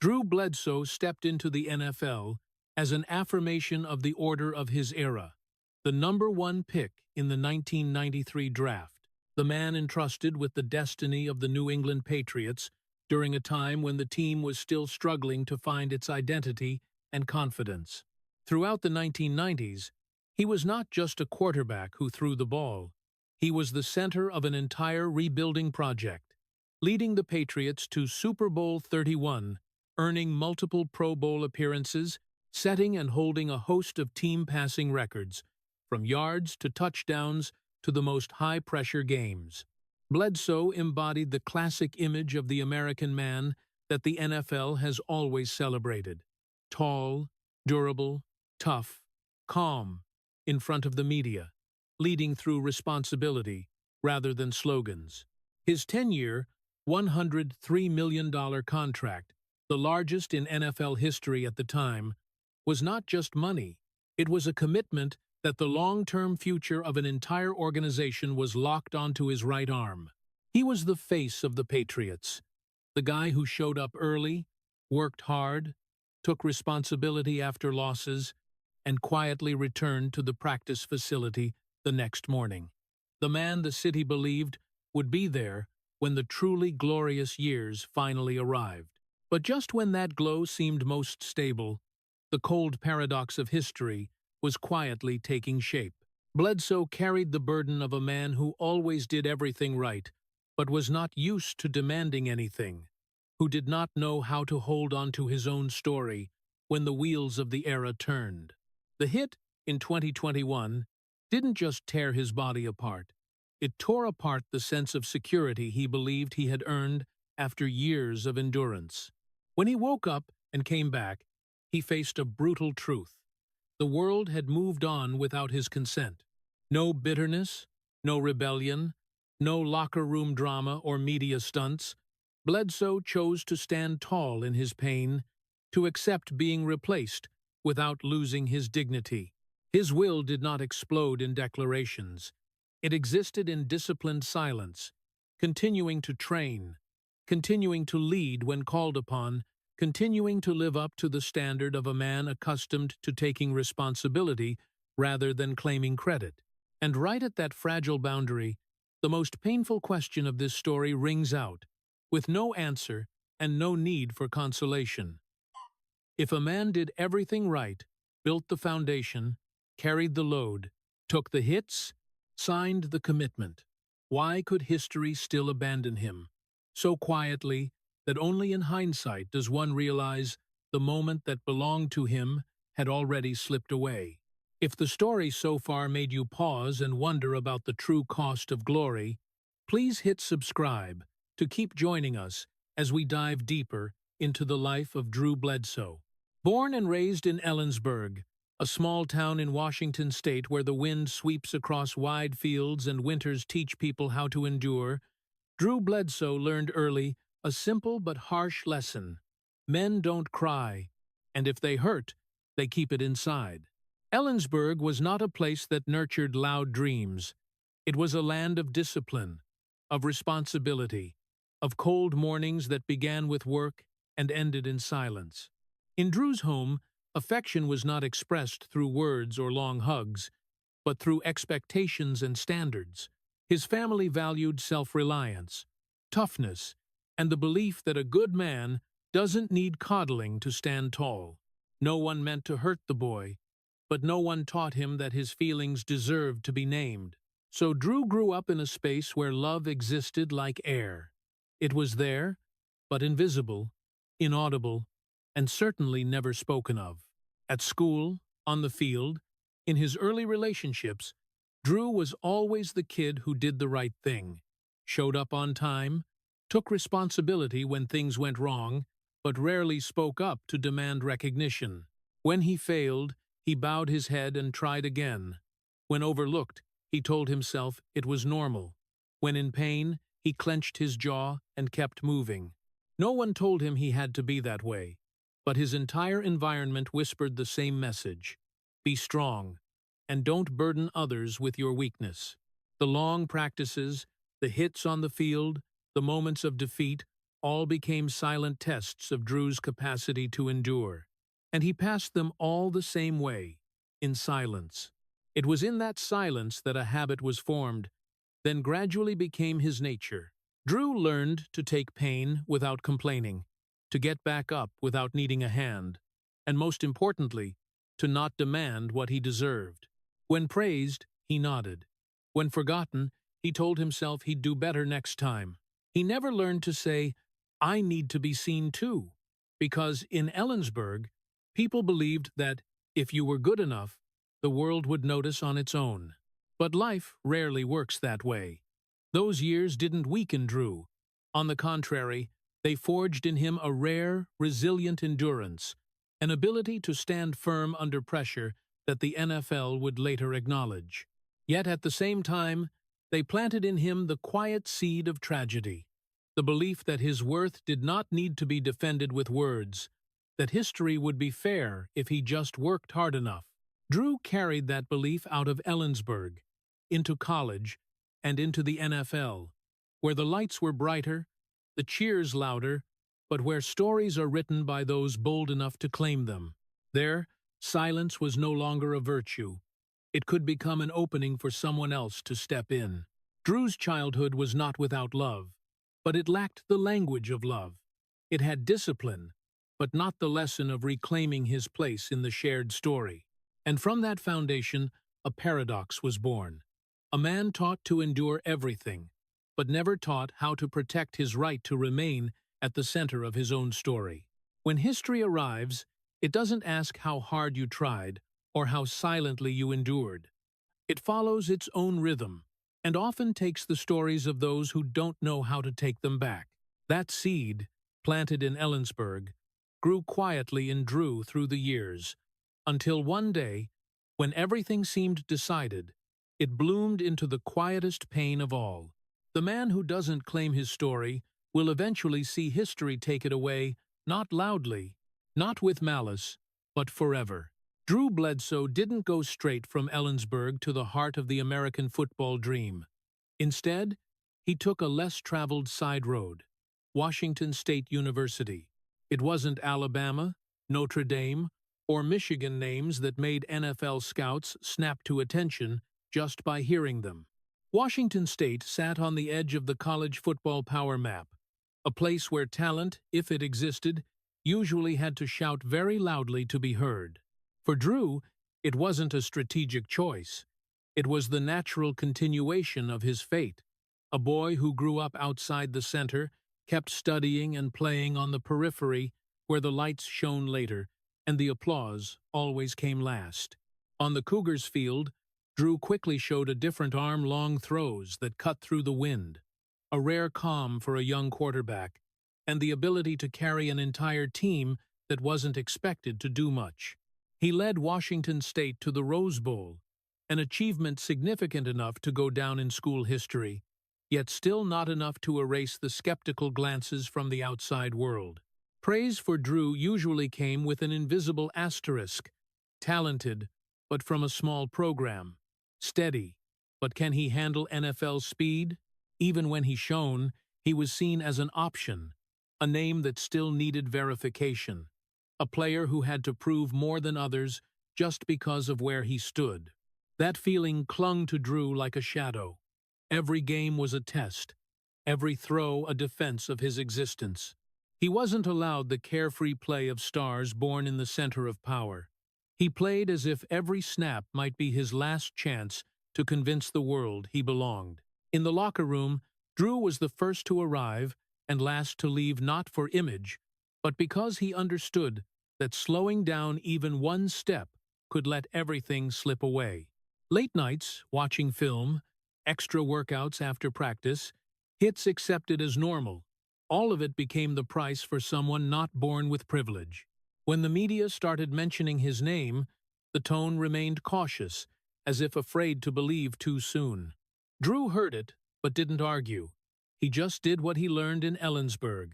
Drew Bledsoe stepped into the NFL as an affirmation of the order of his era, the #1 pick in the 1993 draft, the man entrusted with the destiny of the New England Patriots during a time when the team was still struggling to find its identity and confidence. Throughout the 1990s, he was not just a quarterback who threw the ball. He was the center of an entire rebuilding project, leading the Patriots to Super Bowl 31, earning multiple Pro Bowl appearances, setting and holding a host of team passing records, from yards to touchdowns to the most high-pressure games. Bledsoe embodied the classic image of the American man that the NFL has always celebrated: tall, durable, tough, calm, in front of the media, leading through responsibility rather than slogans. His 10-year, $103 million contract, the largest in NFL history at the time, was not just money. It was a commitment that the long-term future of an entire organization was locked onto his right arm. He was the face of the Patriots, the guy who showed up early, worked hard, took responsibility after losses, and quietly returned to the practice facility the next morning. The man the city believed would be there when the truly glorious years finally arrived. But just when that glow seemed most stable, the cold paradox of history was quietly taking shape. Bledsoe carried the burden of a man who always did everything right, but was not used to demanding anything, who did not know how to hold on to his own story when the wheels of the era turned. The hit in 2021 didn't just tear his body apart. It tore apart the sense of security he believed he had earned after years of endurance. When he woke up and came back, he faced a brutal truth. The world had moved on without his consent. No bitterness, no rebellion, no locker room drama or media stunts. Bledsoe chose to stand tall in his pain, to accept being replaced without losing his dignity. His will did not explode in declarations. It existed in disciplined silence, continuing to train, continuing to lead when called upon, continuing to live up to the standard of a man accustomed to taking responsibility rather than claiming credit. And right at that fragile boundary, the most painful question of this story rings out, with no answer and no need for consolation. If a man did everything right, built the foundation, carried the load, took the hits, signed the commitment, why could history still abandon him? So quietly that only in hindsight does one realize the moment that belonged to him had already slipped away. If the story so far made you pause and wonder about the true cost of glory, please hit subscribe to keep joining us as we dive deeper into the life of Drew Bledsoe. Born and raised in Ellensburg, a small town in Washington state where the wind sweeps across wide fields and winters teach people how to endure, Drew Bledsoe learned early a simple but harsh lesson: men don't cry, and if they hurt, they keep it inside. Ellensburg was not a place that nurtured loud dreams. It was a land of discipline, of responsibility, of cold mornings that began with work and ended in silence. In Drew's home, affection was not expressed through words or long hugs, but through expectations and standards. His family valued self-reliance, toughness, and the belief that a good man doesn't need coddling to stand tall. No one meant to hurt the boy, but no one taught him that his feelings deserved to be named. So Drew grew up in a space where love existed like air. It was there, but invisible, inaudible, and certainly never spoken of. At school, on the field, in his early relationships, Drew was always the kid who did the right thing, showed up on time, took responsibility when things went wrong, but rarely spoke up to demand recognition. When he failed, he bowed his head and tried again. When overlooked, he told himself it was normal. When in pain, he clenched his jaw and kept moving. No one told him he had to be that way, but his entire environment whispered the same message: be strong, and don't burden others with your weakness. The long practices, the hits on the field, the moments of defeat, all became silent tests of Drew's capacity to endure, and he passed them all the same way, in silence. It was in that silence that a habit was formed, then gradually became his nature. Drew learned to take pain without complaining, to get back up without needing a hand, and most importantly, to not demand what he deserved. When praised, he nodded. When forgotten, he told himself he'd do better next time. He never learned to say, "I need to be seen too," because in Ellensburg, people believed that if you were good enough, the world would notice on its own. But life rarely works that way. Those years didn't weaken Drew. On the contrary, they forged in him a rare, resilient endurance, an ability to stand firm under pressure that the NFL would later acknowledge. Yet at the same time, they planted in him the quiet seed of tragedy, the belief that his worth did not need to be defended with words, that history would be fair if he just worked hard enough. Drew carried that belief out of Ellensburg, into college, and into the NFL, where the lights were brighter, the cheers louder, but where stories are written by those bold enough to claim them. There, silence was no longer a virtue. It could become an opening for someone else to step in. Drew's childhood was not without love, but it lacked the language of love. It had discipline, but not the lesson of reclaiming his place in the shared story. And from that foundation, a paradox was born. A man taught to endure everything, but never taught how to protect his right to remain at the center of his own story. When history arrives, it doesn't ask how hard you tried or how silently you endured. It follows its own rhythm, and often takes the stories of those who don't know how to take them back. That seed, planted in Ellensburg, grew quietly in Drew through the years, until one day, when everything seemed decided, it bloomed into the quietest pain of all. The man who doesn't claim his story will eventually see history take it away, not loudly, not with malice, but forever. Drew Bledsoe didn't go straight from Ellensburg to the heart of the American football dream. Instead, he took a less traveled side road, Washington State University. It wasn't Alabama, Notre Dame, or Michigan names that made NFL scouts snap to attention just by hearing them. Washington State sat on the edge of the college football power map, a place where talent, if it existed, usually had to shout very loudly to be heard. For Drew, it wasn't a strategic choice. It was the natural continuation of his fate. A boy who grew up outside the center, kept studying and playing on the periphery where the lights shone later, and the applause always came last. On the Cougars' field, Drew quickly showed a different arm-long throws that cut through the wind, a rare calm for a young quarterback, and the ability to carry an entire team that wasn't expected to do much. He led Washington State to the Rose Bowl, an achievement significant enough to go down in school history, yet still not enough to erase the skeptical glances from the outside world. Praise for Drew usually came with an invisible asterisk: talented, but from a small program; steady, but can he handle NFL speed? Even when he shone, he was seen as an option, a name that still needed verification, a player who had to prove more than others just because of where he stood. That feeling clung to Drew like a shadow. Every game was a test, every throw a defense of his existence. He wasn't allowed the carefree play of stars born in the center of power. He played as if every snap might be his last chance to convince the world he belonged. In the locker room, Drew was the first to arrive and last to leave, not for image, but because he understood that slowing down even one step could let everything slip away. Late nights, watching film, extra workouts after practice, hits accepted as normal. All of it became the price for someone not born with privilege. When the media started mentioning his name, the tone remained cautious, as if afraid to believe too soon. Drew heard it, but didn't argue. He just did what he learned in Ellensburg: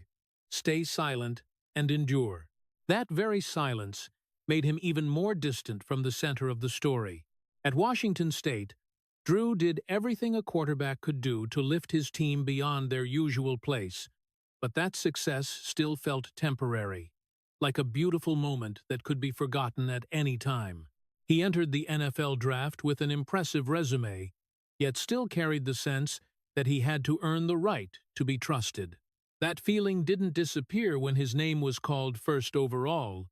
stay silent and endure. That very silence made him even more distant from the center of the story. At Washington State, Drew did everything a quarterback could do to lift his team beyond their usual place, But that success still felt temporary, like a beautiful moment that could be forgotten at any time. He entered the NFL draft with an impressive resume, yet still carried the sense that he had to earn the right to be trusted. That feeling didn't disappear when his name was called first overall.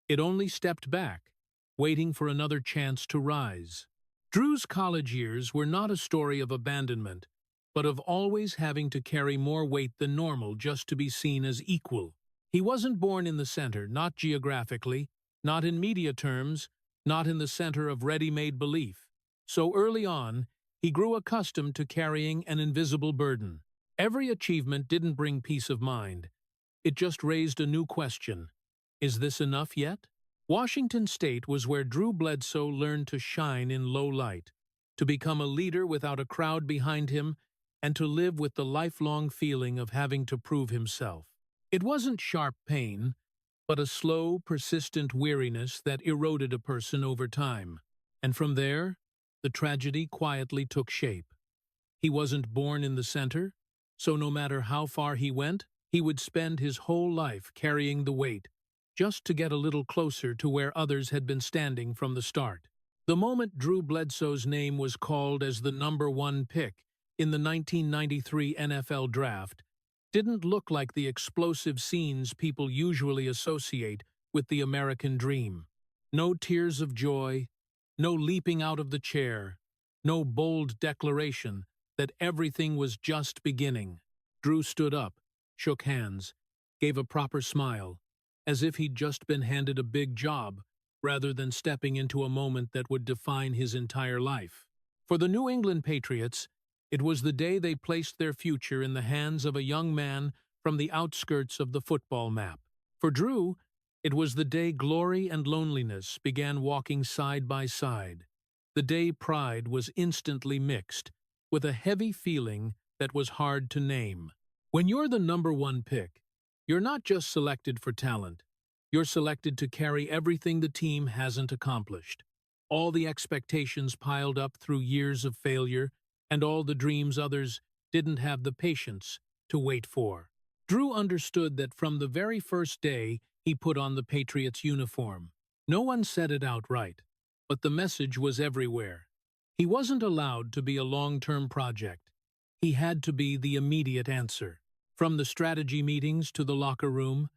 It only stepped back, waiting for another chance to rise. Drew's college years were not a story of abandonment, but of always having to carry more weight than normal just to be seen as equal. He wasn't born in the center, not geographically, not in media terms, not in the center of ready-made belief. So early on, he grew accustomed to carrying an invisible burden. Every achievement didn't bring peace of mind. It just raised a new question. Is this enough yet? Washington State was where Drew Bledsoe learned to shine in low light, to become a leader without a crowd behind him, and to live with the lifelong feeling of having to prove himself. It wasn't sharp pain, but a slow, persistent weariness that eroded a person over time. And from there, the tragedy quietly took shape. He wasn't born in the center, so no matter how far he went, he would spend his whole life carrying the weight, just to get a little closer to where others had been standing from the start. The moment Drew Bledsoe's name was called as the #1 pick in the 1993 NFL Draft didn't look like the explosive scenes people usually associate with the American dream. No tears of joy, no leaping out of the chair, no bold declaration that everything was just beginning. Drew stood up, shook hands, gave a proper smile, as if he'd just been handed a big job, rather than stepping into a moment that would define his entire life. For the New England Patriots, it was the day they placed their future in the hands of a young man from the outskirts of the football map. For Drew, it was the day glory and loneliness began walking side by side. The day pride was instantly mixed, with a heavy feeling that was hard to name. When you're the #1 pick, you're not just selected for talent. You're selected to carry everything the team hasn't accomplished. All the expectations piled up through years of failure, and all the dreams others didn't have the patience to wait for. Drew understood that from the very first day he put on the Patriots uniform. No one said it outright, but the message was everywhere. He wasn't allowed to be a long-term project. He had to be the immediate answer. From the strategy meetings to the locker room,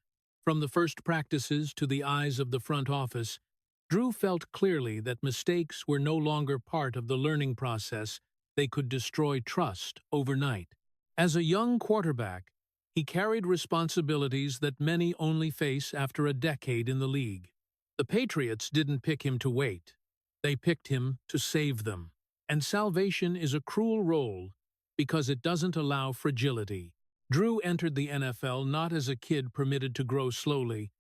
from the first practices to the eyes of the front office, Drew felt clearly that mistakes were no longer part of the learning process. They could destroy trust overnight. As a young quarterback, he carried responsibilities that many only face after a decade in the league. The Patriots didn't pick him to wait. They picked him to save them. And salvation is a cruel role because it doesn't allow fragility. Drew entered the NFL not as a kid permitted to grow slowly,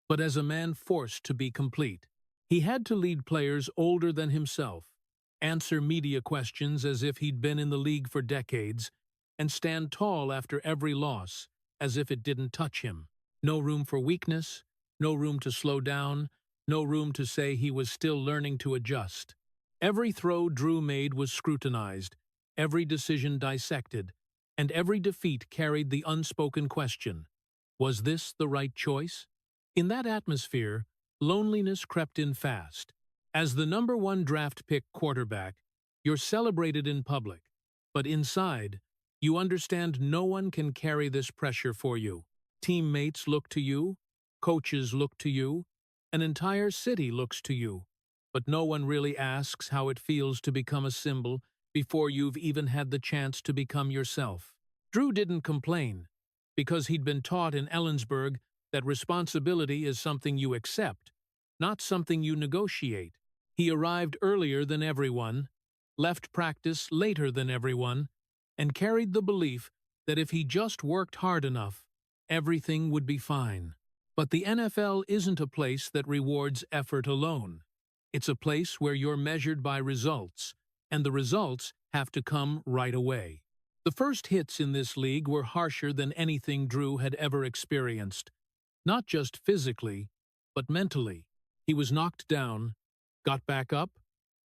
but as a man forced to be complete. He had to lead players older than himself, answer media questions as if he'd been in the league for decades, and stand tall after every loss as if it didn't touch him. No room for weakness, no room to slow down, no room to say he was still learning to adjust. Every throw Drew made was scrutinized, every decision dissected, and every defeat carried the unspoken question, was this the right choice? In that atmosphere, loneliness crept in fast. As the #1 draft pick quarterback, you're celebrated in public, but inside, you understand no one can carry this pressure for you. Teammates look to you, coaches look to you, an entire city looks to you, but no one really asks how it feels to become a symbol before you've even had the chance to become yourself. Drew didn't complain, because he'd been taught in Ellensburg that responsibility is something you accept, not something you negotiate. He arrived earlier than everyone, left practice later than everyone, and carried the belief that if he just worked hard enough, everything would be fine. But the NFL isn't a place that rewards effort alone. It's a place where you're measured by results, and the results have to come right away. The first hits in this league were harsher than anything Drew had ever experienced. Not just physically, but mentally. He was knocked down, got back up,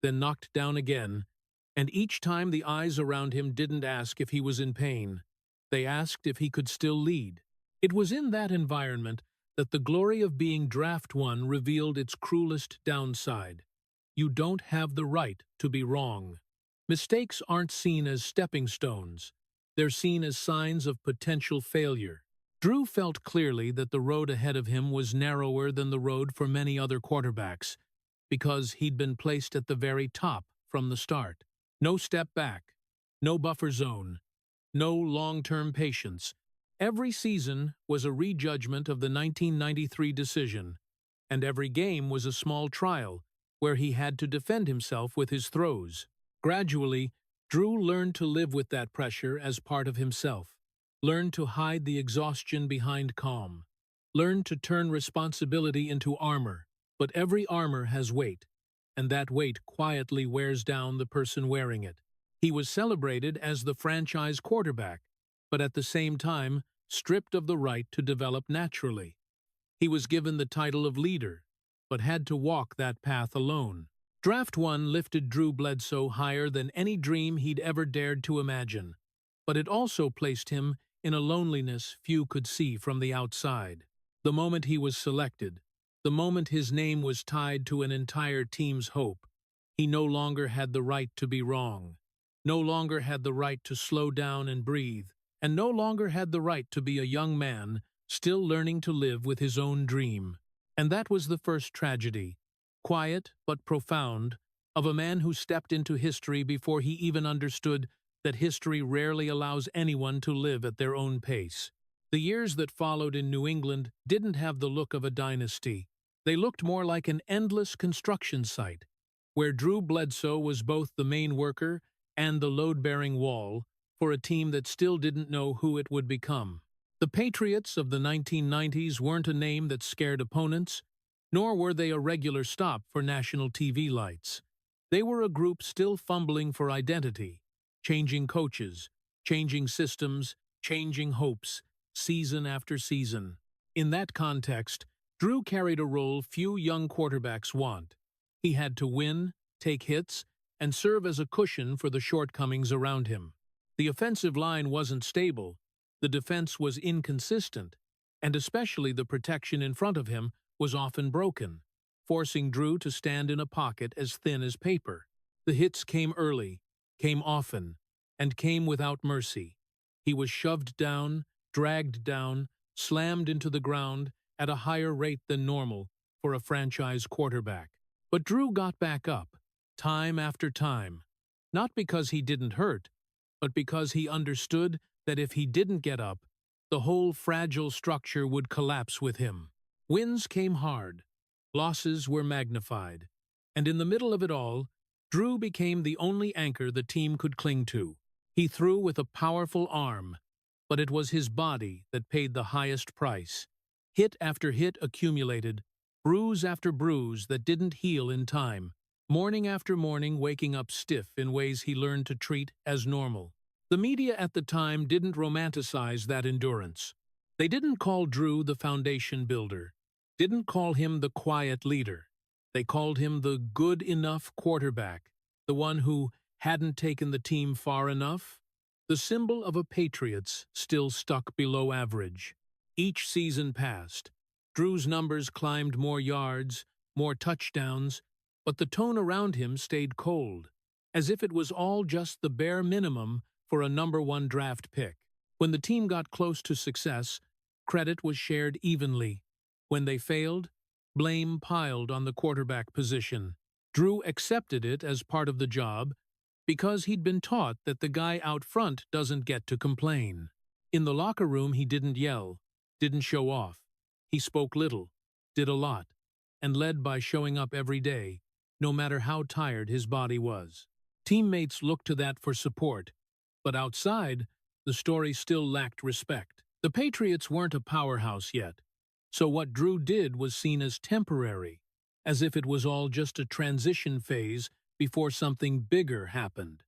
then knocked down again, and each time the eyes around him didn't ask if he was in pain. They asked if he could still lead. It was in that environment that the glory of being Draft One revealed its cruelest downside. You don't have the right to be wrong. Mistakes aren't seen as stepping stones. They're seen as signs of potential failure. Drew felt clearly that the road ahead of him was narrower than the road for many other quarterbacks, because he'd been placed at the very top from the start. No step back, no buffer zone, no long-term patience. Every season was a rejudgment of the 1993 decision, and every game was a small trial where he had to defend himself with his throws. Gradually, Drew learned to live with that pressure as part of himself, learned to hide the exhaustion behind calm, learned to turn responsibility into armor. But every armor has weight, and that weight quietly wears down the person wearing it. He was celebrated as the franchise quarterback, but at the same time stripped of the right to develop naturally. He was given the title of leader, but had to walk that path alone. Draft One lifted Drew Bledsoe higher than any dream he'd ever dared to imagine, but it also placed him in a loneliness few could see from the outside. The moment he was selected, the moment his name was tied to an entire team's hope, he no longer had the right to be wrong, no longer had the right to slow down and breathe, and no longer had the right to be a young man still learning to live with his own dream. And that was the first tragedy, quiet but profound, of a man who stepped into history before he even understood that history rarely allows anyone to live at their own pace. The years that followed in New England didn't have the look of a dynasty. They looked more like an endless construction site, where Drew Bledsoe was both the main worker and the load-bearing wall for a team that still didn't know who it would become. The Patriots of the 1990s weren't a name that scared opponents, nor were they a regular stop for national TV lights. They were a group still fumbling for identity, changing coaches, changing systems, changing hopes, season after season. In that context, Drew carried a role few young quarterbacks want. He had to win, take hits, and serve as a cushion for the shortcomings around him. The offensive line wasn't stable, the defense was inconsistent, and especially the protection in front of him was often broken, forcing Drew to stand in a pocket as thin as paper. The hits came early, came often, and came without mercy. He was shoved down, dragged down, slammed into the ground at a higher rate than normal for a franchise quarterback. But Drew got back up, time after time, not because he didn't hurt, but because he understood that if he didn't get up, the whole fragile structure would collapse with him. Wins came hard, losses were magnified, and in the middle of it all, Drew became the only anchor the team could cling to. He threw with a powerful arm, but it was his body that paid the highest price. Hit after hit accumulated, bruise after bruise that didn't heal in time, morning after morning waking up stiff in ways he learned to treat as normal. The media at the time didn't romanticize that endurance. They didn't call Drew the foundation builder, didn't call him the quiet leader. They called him the good-enough quarterback, the one who hadn't taken the team far enough. The symbol of a Patriots still stuck below average. Each season passed. Drew's numbers climbed more yards, more touchdowns, but the tone around him stayed cold, as if it was all just the bare minimum for a #1 draft pick. When the team got close to success, credit was shared evenly. When they failed, blame piled on the quarterback position. Drew accepted it as part of the job because he'd been taught that the guy out front doesn't get to complain. In the locker room, he didn't yell, didn't show off. He spoke little, did a lot, and led by showing up every day, no matter how tired his body was. Teammates looked to that for support, but outside, the story still lacked respect. The Patriots weren't a powerhouse yet, so what Drew did was seen as temporary, as if it was all just a transition phase before something bigger happened.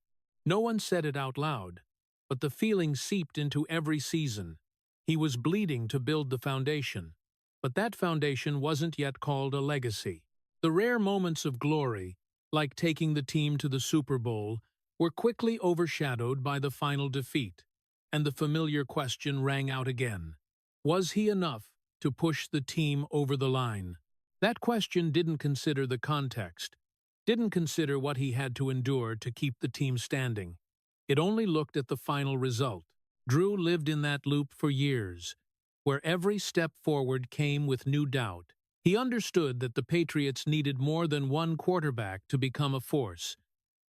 No one said it out loud, but the feeling seeped into every season. He was bleeding to build the foundation, but that foundation wasn't yet called a legacy. The rare moments of glory, like taking the team to the Super Bowl, were quickly overshadowed by the final defeat, and the familiar question rang out again. Was he enough to push the team over the line? That question didn't consider the context, didn't consider what he had to endure to keep the team standing. It only looked at the final result. Drew lived in that loop for years, where every step forward came with new doubt. He understood that the Patriots needed more than one quarterback to become a force,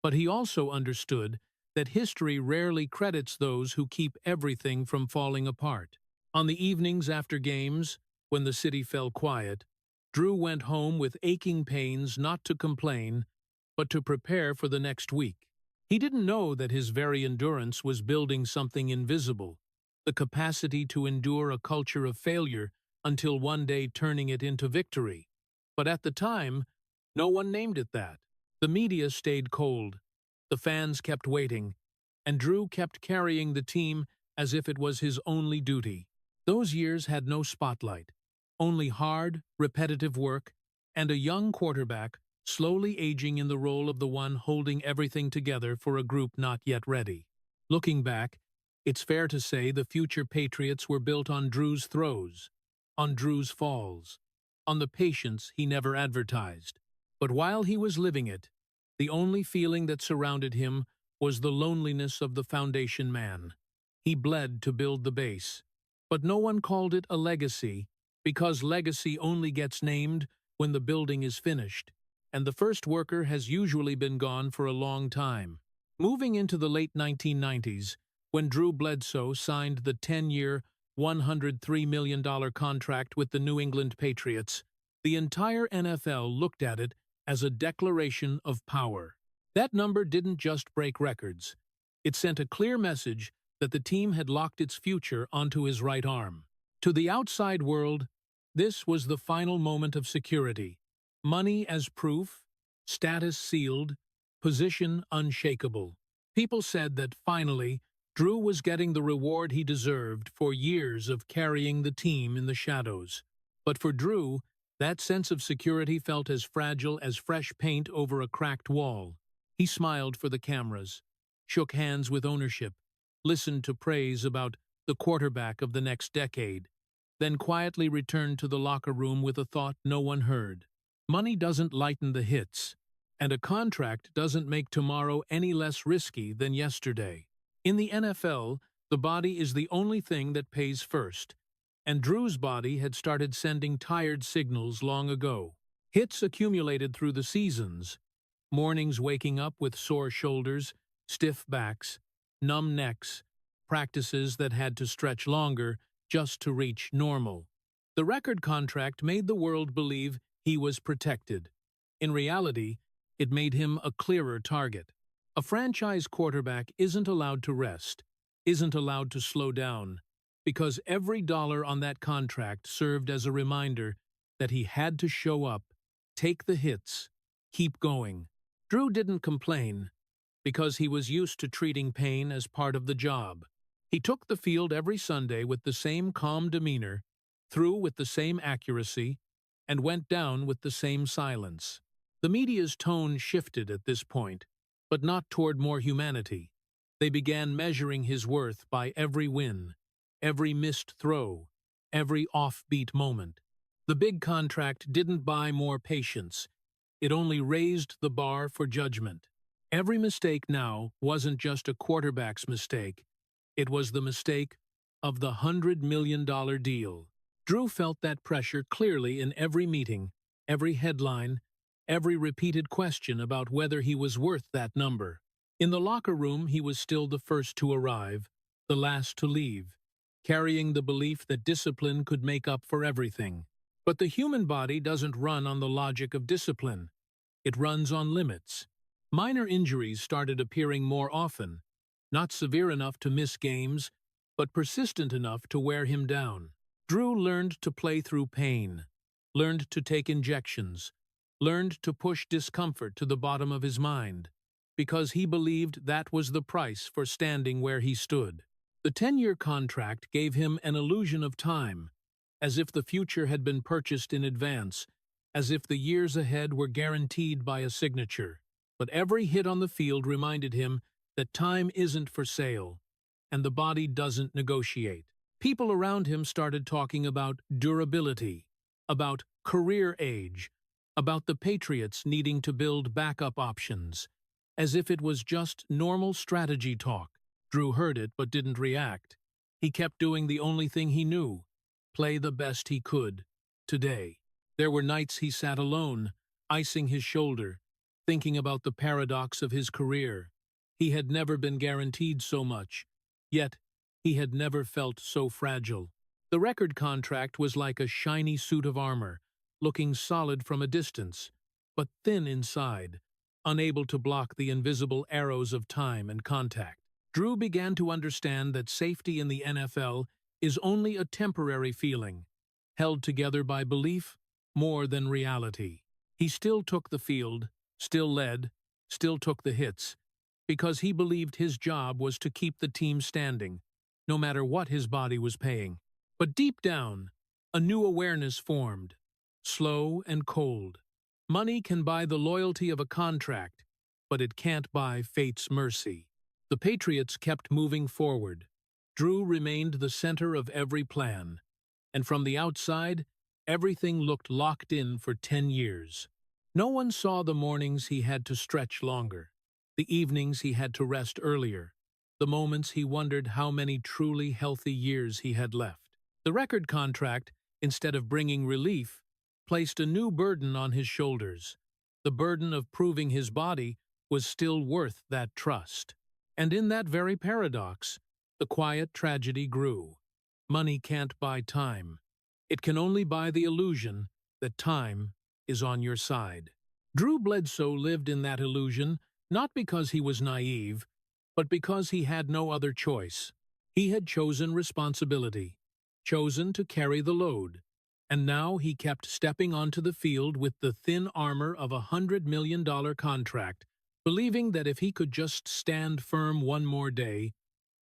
but he also understood that history rarely credits those who keep everything from falling apart. On the evenings after games, when the city fell quiet, Drew went home with aching pains, not to complain, but to prepare for the next week. He didn't know that his very endurance was building something invisible, the capacity to endure a culture of failure until one day turning it into victory. But at the time, no one named it that. The media stayed cold, the fans kept waiting, and Drew kept carrying the team as if it was his only duty. Those years had no spotlight, only hard, repetitive work, and a young quarterback slowly aging in the role of the one holding everything together for a group not yet ready. Looking back, it's fair to say the future Patriots were built on Drew's throws, on Drew's falls, on the patience he never advertised. But while he was living it, the only feeling that surrounded him was the loneliness of the foundation man. He bled to build the base, but no one called it a legacy, because legacy only gets named when the building is finished, and the first worker has usually been gone for a long time. Moving into the late 1990s, when Drew Bledsoe signed the 10-year, $103 million contract with the New England Patriots, the entire NFL looked at it as a declaration of power. That number didn't just break records. It sent a clear message that the team had locked its future onto his right arm. To the outside world, this was the final moment of security. Money as proof, status sealed, position unshakable. People said that finally, Drew was getting the reward he deserved for years of carrying the team in the shadows. But for Drew, that sense of security felt as fragile as fresh paint over a cracked wall. He smiled for the cameras, shook hands with ownership, listened to praise about the quarterback of the next decade, then quietly returned to the locker room with a thought no one heard. Money doesn't lighten the hits, and a contract doesn't make tomorrow any less risky than yesterday. In the NFL, the body is the only thing that pays first, and Drew's body had started sending tired signals long ago. Hits accumulated through the seasons, mornings waking up with sore shoulders, stiff backs, numb necks, practices that had to stretch longer just to reach normal. The record contract made the world believe he was protected. In reality, it made him a clearer target. A franchise quarterback isn't allowed to rest, isn't allowed to slow down, because every dollar on that contract served as a reminder that he had to show up, take the hits, keep going. Drew didn't complain, because he was used to treating pain as part of the job. He took the field every Sunday with the same calm demeanor, threw with the same accuracy, and went down with the same silence. The media's tone shifted at this point, but not toward more humanity. They began measuring his worth by every win, every missed throw, every offbeat moment. The big contract didn't buy more patience. It only raised the bar for judgment. Every mistake now wasn't just a quarterback's mistake. It was the mistake of the $100 million deal. Drew felt that pressure clearly in every meeting, every headline, every repeated question about whether he was worth that number. In the locker room, he was still the first to arrive, the last to leave, carrying the belief that discipline could make up for everything. But the human body doesn't run on the logic of discipline. It runs on limits. Minor injuries started appearing more often, not severe enough to miss games, but persistent enough to wear him down. Drew learned to play through pain, learned to take injections, learned to push discomfort to the bottom of his mind, because he believed that was the price for standing where he stood. The 10-year contract gave him an illusion of time, as if the future had been purchased in advance, as if the years ahead were guaranteed by a signature. But every hit on the field reminded him that time isn't for sale, and the body doesn't negotiate. People around him started talking about durability, about career age, about the Patriots needing to build backup options, as if it was just normal strategy talk. Drew heard it but didn't react. He kept doing the only thing he knew, play the best he could. Today, there were nights he sat alone, icing his shoulder, thinking about the paradox of his career. He had never been guaranteed so much, yet he had never felt so fragile. The record contract was like a shiny suit of armor, looking solid from a distance, but thin inside, unable to block the invisible arrows of time and contact. Drew began to understand that safety in the NFL is only a temporary feeling, held together by belief more than reality. He still took the field, still led, still took the hits, because he believed his job was to keep the team standing, no matter what his body was paying. But deep down, a new awareness formed, slow and cold. Money can buy the loyalty of a contract, but it can't buy fate's mercy. The Patriots kept moving forward. Drew remained the center of every plan, and from the outside, everything looked locked in for 10 years. No one saw the mornings he had to stretch longer, the evenings he had to rest earlier, the moments he wondered how many truly healthy years he had left. The record contract, instead of bringing relief, placed a new burden on his shoulders, the burden of proving his body was still worth that trust. And in that very paradox, the quiet tragedy grew. Money can't buy time. It can only buy the illusion that time is on your side. Drew Bledsoe lived in that illusion not because he was naive, but because he had no other choice. He had chosen responsibility, chosen to carry the load, and now he kept stepping onto the field with the thin armor of a $100 million contract, believing that if he could just stand firm one more day,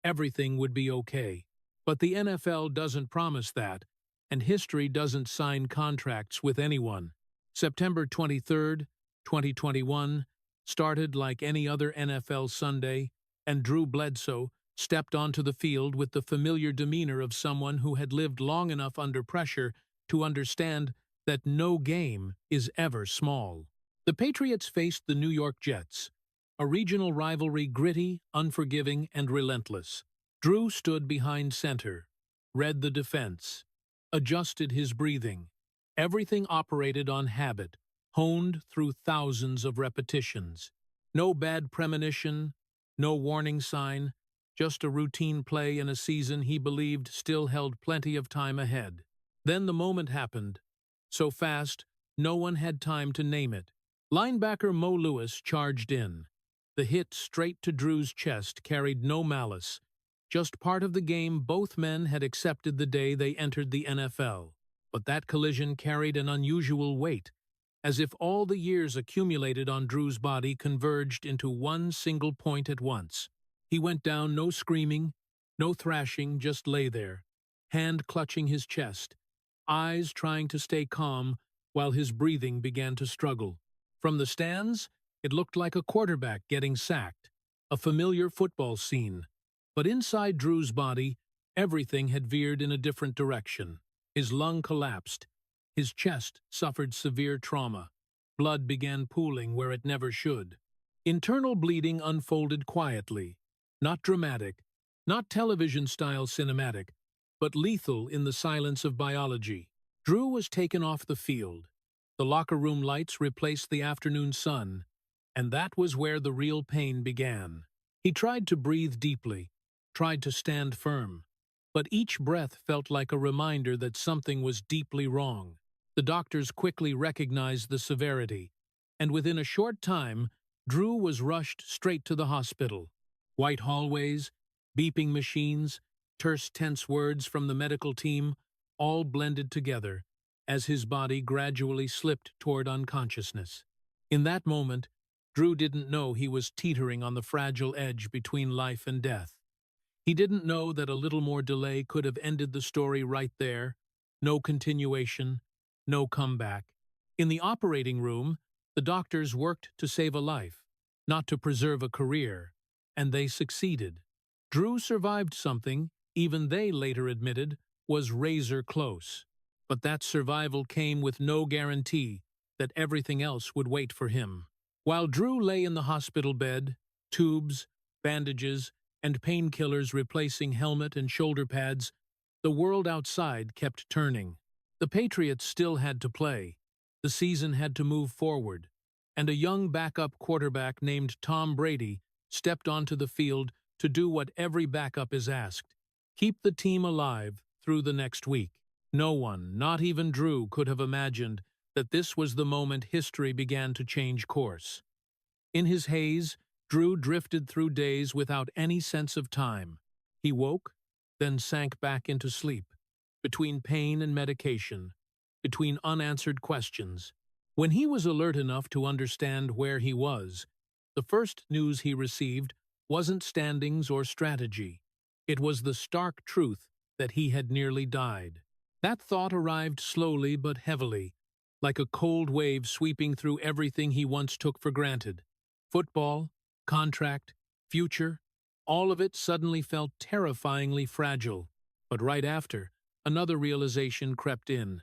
everything would be okay. But the NFL doesn't promise that, and history doesn't sign contracts with anyone. September 23, 2021, started like any other NFL Sunday, and Drew Bledsoe stepped onto the field with the familiar demeanor of someone who had lived long enough under pressure to understand that no game is ever small. The Patriots faced the New York Jets, a regional rivalry gritty, unforgiving, and relentless. Drew stood behind center, read the defense, adjusted his breathing. Everything operated on habit, honed through thousands of repetitions. No bad premonition, no warning sign, just a routine play in a season he believed still held plenty of time ahead. Then the moment happened, so fast no one had time to name it. Linebacker Mo Lewis charged in. The hit straight to Drew's chest carried no malice, just part of the game both men had accepted the day they entered the NFL. But that collision carried an unusual weight, as if all the years accumulated on Drew's body converged into one single point at once. He went down, no screaming, no thrashing, just lay there, hand clutching his chest, eyes trying to stay calm while his breathing began to struggle. From the stands, it looked like a quarterback getting sacked, a familiar football scene. But inside Drew's body, everything had veered in a different direction. His lung collapsed. His chest suffered severe trauma. Blood began pooling where it never should. Internal bleeding unfolded quietly, not dramatic, not television-style cinematic, but lethal in the silence of biology. Drew was taken off the field. The locker room lights replaced the afternoon sun, and that was where the real pain began. He tried to breathe deeply, tried to stand firm, but each breath felt like a reminder that something was deeply wrong. The doctors quickly recognized the severity, and within a short time, Drew was rushed straight to the hospital. White hallways, beeping machines, terse, tense words from the medical team, all blended together as his body gradually slipped toward unconsciousness. In that moment, Drew didn't know he was teetering on the fragile edge between life and death. He didn't know that a little more delay could have ended the story right there. No continuation, no comeback. In the operating room, the doctors worked to save a life, not to preserve a career, and they succeeded. Drew survived something even they later admitted, was razor close. But that survival came with no guarantee that everything else would wait for him. While Drew lay in the hospital bed, tubes, bandages, and painkillers replacing helmet and shoulder pads, the world outside kept turning. The Patriots still had to play. The season had to move forward, and a young backup quarterback named Tom Brady stepped onto the field to do what every backup is asked: keep the team alive through the next week. No one, not even Drew, could have imagined that this was the moment history began to change course. In his haze, Drew drifted through days without any sense of time. He woke, then sank back into sleep, between pain and medication, between unanswered questions. When he was alert enough to understand where he was, the first news he received wasn't standings or strategy. It was the stark truth that he had nearly died. That thought arrived slowly but heavily, like a cold wave sweeping through everything he once took for granted. Football, contract, future, all of it suddenly felt terrifyingly fragile. But right after, another realization crept in.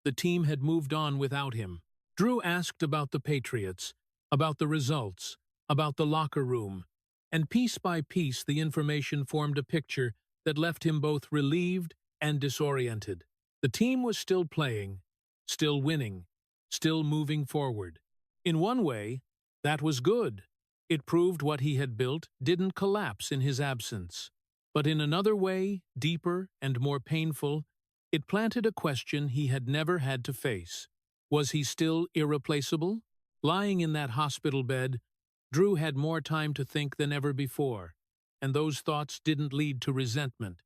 The team had moved on without him. Drew asked about the Patriots, about the results, about the locker room, and piece by piece the information formed a picture that left him both relieved and disoriented. The team was still playing, still winning, still moving forward. In one way, that was good. It proved what he had built didn't collapse in his absence. But in another way, deeper and more painful, it planted a question he had never had to face. Was he still irreplaceable? Lying in that hospital bed, Drew had more time to think than ever before, and those thoughts didn't lead to resentment.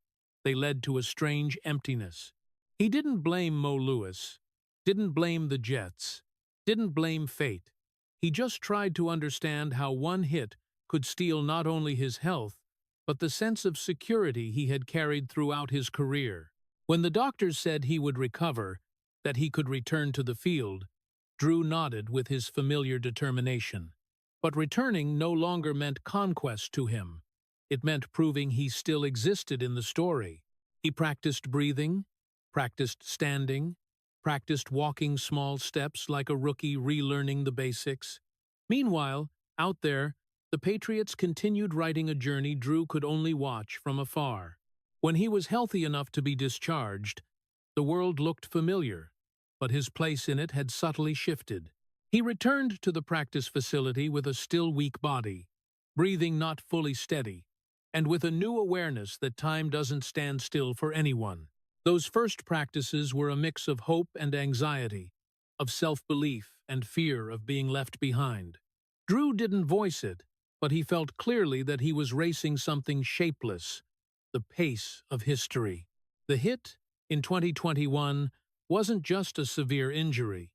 They led to a strange emptiness. He didn't blame Mo Lewis, didn't blame the Jets, didn't blame fate. He just tried to understand how one hit could steal not only his health, but the sense of security he had carried throughout his career. When the doctors said he would recover, that he could return to the field, Drew nodded with his familiar determination. But returning no longer meant conquest to him. It meant proving he still existed in the story. He practiced breathing, practiced standing, practiced walking small steps like a rookie relearning the basics. Meanwhile, out there, the Patriots continued writing a journey Drew could only watch from afar. When he was healthy enough to be discharged, the world looked familiar, but his place in it had subtly shifted. He returned to the practice facility with a still weak body, breathing not fully steady, and with a new awareness that time doesn't stand still for anyone. Those first practices were a mix of hope and anxiety, of self-belief and fear of being left behind. Drew didn't voice it, but he felt clearly that he was racing something shapeless, the pace of history. The hit, in 2021, wasn't just a severe injury.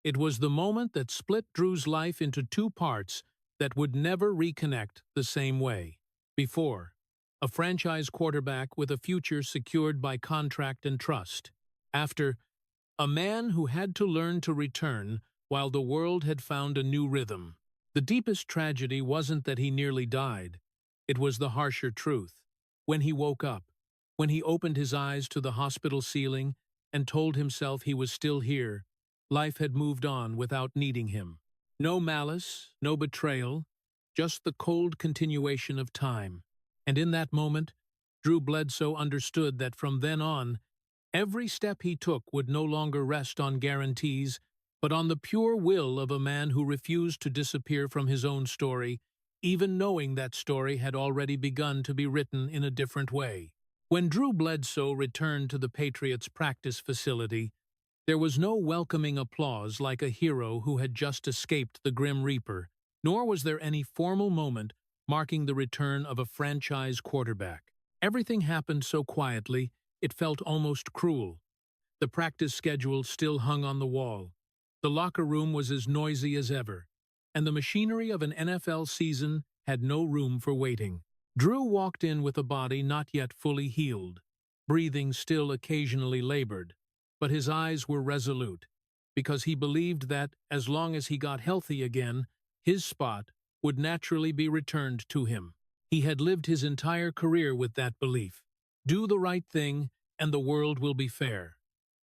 It was the moment that split Drew's life into two parts that would never reconnect the same way. Before, a franchise quarterback with a future secured by contract and trust. After, a man who had to learn to return while the world had found a new rhythm. The deepest tragedy wasn't that he nearly died. It was the harsher truth. When he woke up, when he opened his eyes to the hospital ceiling and told himself he was still here, life had moved on without needing him. No malice, no betrayal, just the cold continuation of time. And in that moment, Drew Bledsoe understood that from then on, every step he took would no longer rest on guarantees, but on the pure will of a man who refused to disappear from his own story, even knowing that story had already begun to be written in a different way. When Drew Bledsoe returned to the Patriots' practice facility, there was no welcoming applause like a hero who had just escaped the Grim Reaper, nor was there any formal moment marking the return of a franchise quarterback. Everything happened so quietly, it felt almost cruel. The practice schedule still hung on the wall. The locker room was as noisy as ever, and the machinery of an NFL season had no room for waiting. Drew walked in with a body not yet fully healed, breathing still occasionally labored, but his eyes were resolute, because he believed that, as long as he got healthy again, his spot would naturally be returned to him. He had lived his entire career with that belief. Do the right thing, and the world will be fair.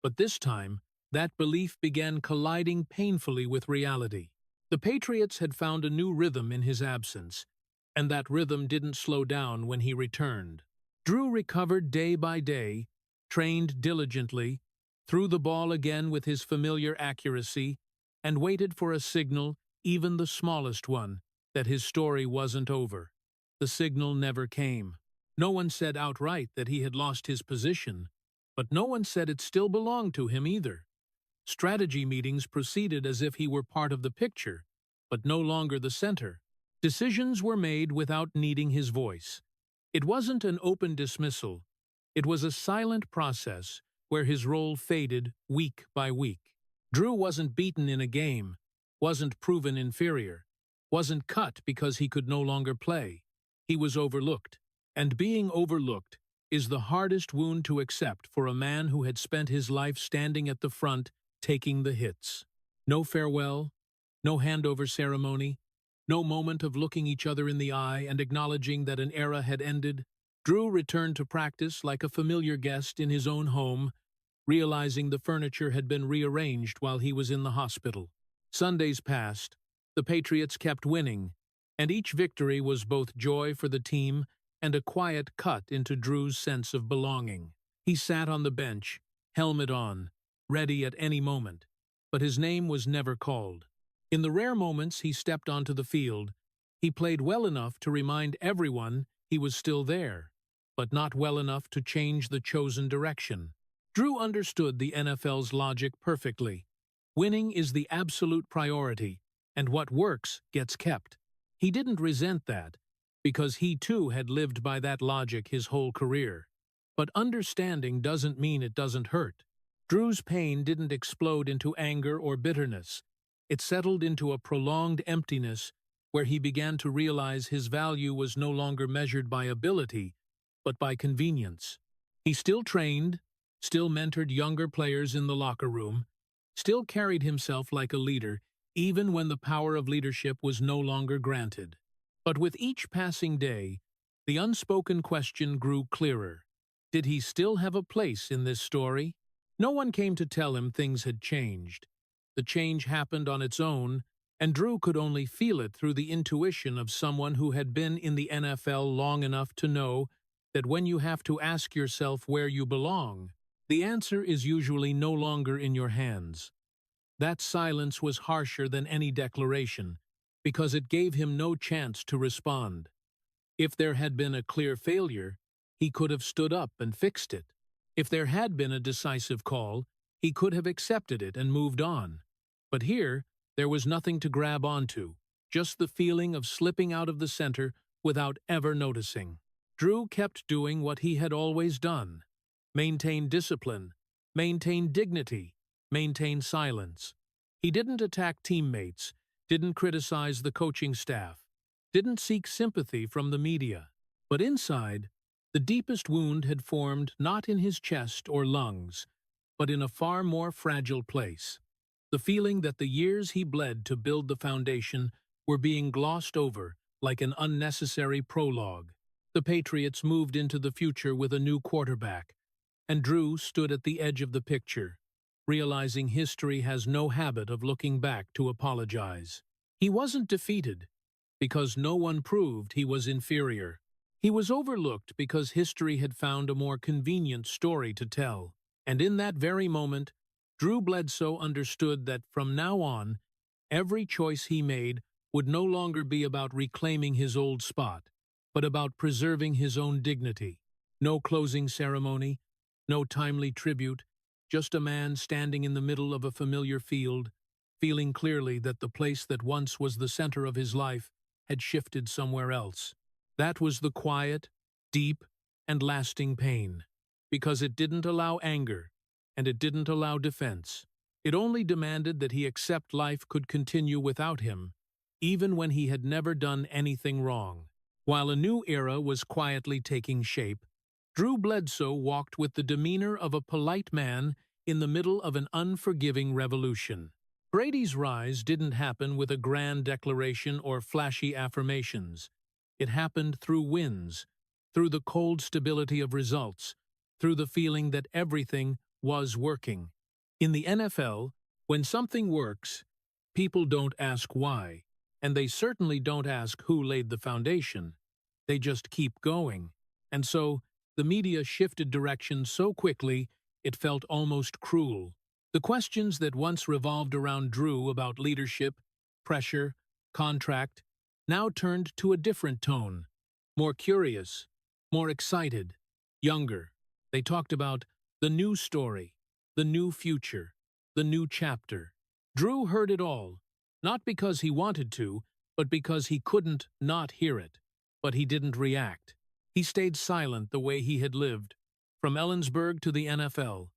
But this time, that belief began colliding painfully with reality. The Patriots had found a new rhythm in his absence, and that rhythm didn't slow down when he returned. Drew recovered day by day, trained diligently, threw the ball again with his familiar accuracy, and waited for a signal, even the smallest one, that his story wasn't over. The signal never came. No one said outright that he had lost his position, but no one said it still belonged to him either. Strategy meetings proceeded as if he were part of the picture, but no longer the center. Decisions were made without needing his voice. It wasn't an open dismissal. It was a silent process where his role faded week by week. Drew wasn't beaten in a game, wasn't proven inferior, wasn't cut because he could no longer play. He was overlooked, and being overlooked is the hardest wound to accept for a man who had spent his life standing at the front, taking the hits. No farewell, no handover ceremony, no moment of looking each other in the eye and acknowledging that an era had ended. Drew returned to practice like a familiar guest in his own home, realizing the furniture had been rearranged while he was in the hospital. Sundays passed, the Patriots kept winning, and each victory was both joy for the team and a quiet cut into Drew's sense of belonging. He sat on the bench, helmet on, ready at any moment, but his name was never called. In the rare moments he stepped onto the field, he played well enough to remind everyone he was still there, but not well enough to change the chosen direction. Drew understood the NFL's logic perfectly. Winning is the absolute priority, and what works gets kept. He didn't resent that, because he too had lived by that logic his whole career. But understanding doesn't mean it doesn't hurt. Drew's pain didn't explode into anger or bitterness. It settled into a prolonged emptiness where he began to realize his value was no longer measured by ability, but by convenience. He still trained, still mentored younger players in the locker room, still carried himself like a leader, even when the power of leadership was no longer granted. But with each passing day, the unspoken question grew clearer. Did he still have a place in this story? No one came to tell him things had changed. The change happened on its own, and Drew could only feel it through the intuition of someone who had been in the NFL long enough to know that when you have to ask yourself where you belong, the answer is usually no longer in your hands. That silence was harsher than any declaration, because it gave him no chance to respond. If there had been a clear failure, he could have stood up and fixed it. If there had been a decisive call, he could have accepted it and moved on. But here, there was nothing to grab onto, just the feeling of slipping out of the center without ever noticing. Drew kept doing what he had always done: maintain discipline, maintain dignity, maintain silence. He didn't attack teammates, didn't criticize the coaching staff, didn't seek sympathy from the media. But inside, the deepest wound had formed not in his chest or lungs, but in a far more fragile place. The feeling that the years he bled to build the foundation were being glossed over like an unnecessary prologue. The Patriots moved into the future with a new quarterback, and Drew stood at the edge of the picture, realizing history has no habit of looking back to apologize. He wasn't defeated, because no one proved he was inferior. He was overlooked because history had found a more convenient story to tell. And in that very moment, Drew Bledsoe understood that from now on, every choice he made would no longer be about reclaiming his old spot, but about preserving his own dignity. No closing ceremony, no timely tribute, just a man standing in the middle of a familiar field, feeling clearly that the place that once was the center of his life had shifted somewhere else. That was the quiet, deep, and lasting pain, because it didn't allow anger, and it didn't allow defense. It only demanded that he accept life could continue without him, even when he had never done anything wrong. While a new era was quietly taking shape, Drew Bledsoe walked with the demeanor of a polite man in the middle of an unforgiving revolution. Brady's rise didn't happen with a grand declaration or flashy affirmations. It happened through wins, through the cold stability of results, through the feeling that everything was working. In the NFL, when something works, people don't ask why, and they certainly don't ask who laid the foundation. They just keep going. And so, the media shifted direction so quickly, it felt almost cruel. The questions that once revolved around Drew about leadership, pressure, contract, now turned to a different tone, more curious, more excited, younger. They talked about the new story, the new future, the new chapter. Drew heard it all, not because he wanted to, but because he couldn't not hear it. But he didn't react. He stayed silent the way he had lived, from Ellensburg to the NFL.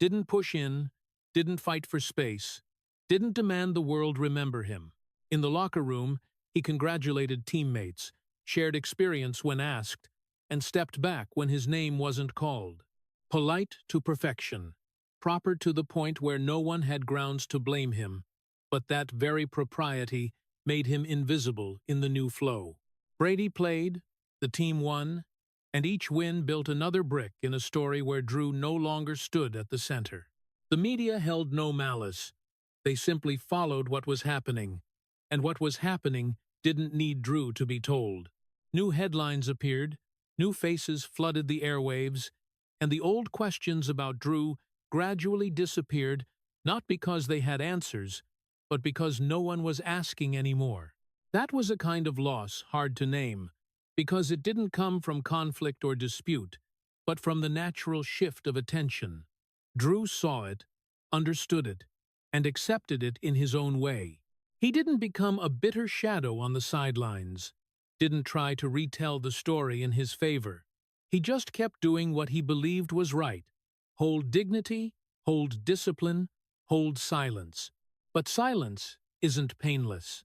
Didn't push in, didn't fight for space, didn't demand the world remember him. In the locker room, he congratulated teammates, shared experience when asked, and stepped back when his name wasn't called. Polite to perfection, proper to the point where no one had grounds to blame him, but that very propriety made him invisible in the new flow. Brady played, the team won, and each win built another brick in a story where Drew no longer stood at the center. The media held no malice. They simply followed what was happening, and what was happening didn't need Drew to be told. New headlines appeared, new faces flooded the airwaves, and the old questions about Drew gradually disappeared, not because they had answers, but because no one was asking anymore. That was a kind of loss hard to name, because it didn't come from conflict or dispute, but from the natural shift of attention. Drew saw it, understood it, and accepted it in his own way. He didn't become a bitter shadow on the sidelines, didn't try to retell the story in his favor. He just kept doing what he believed was right. Hold dignity, hold discipline, hold silence. But silence isn't painless.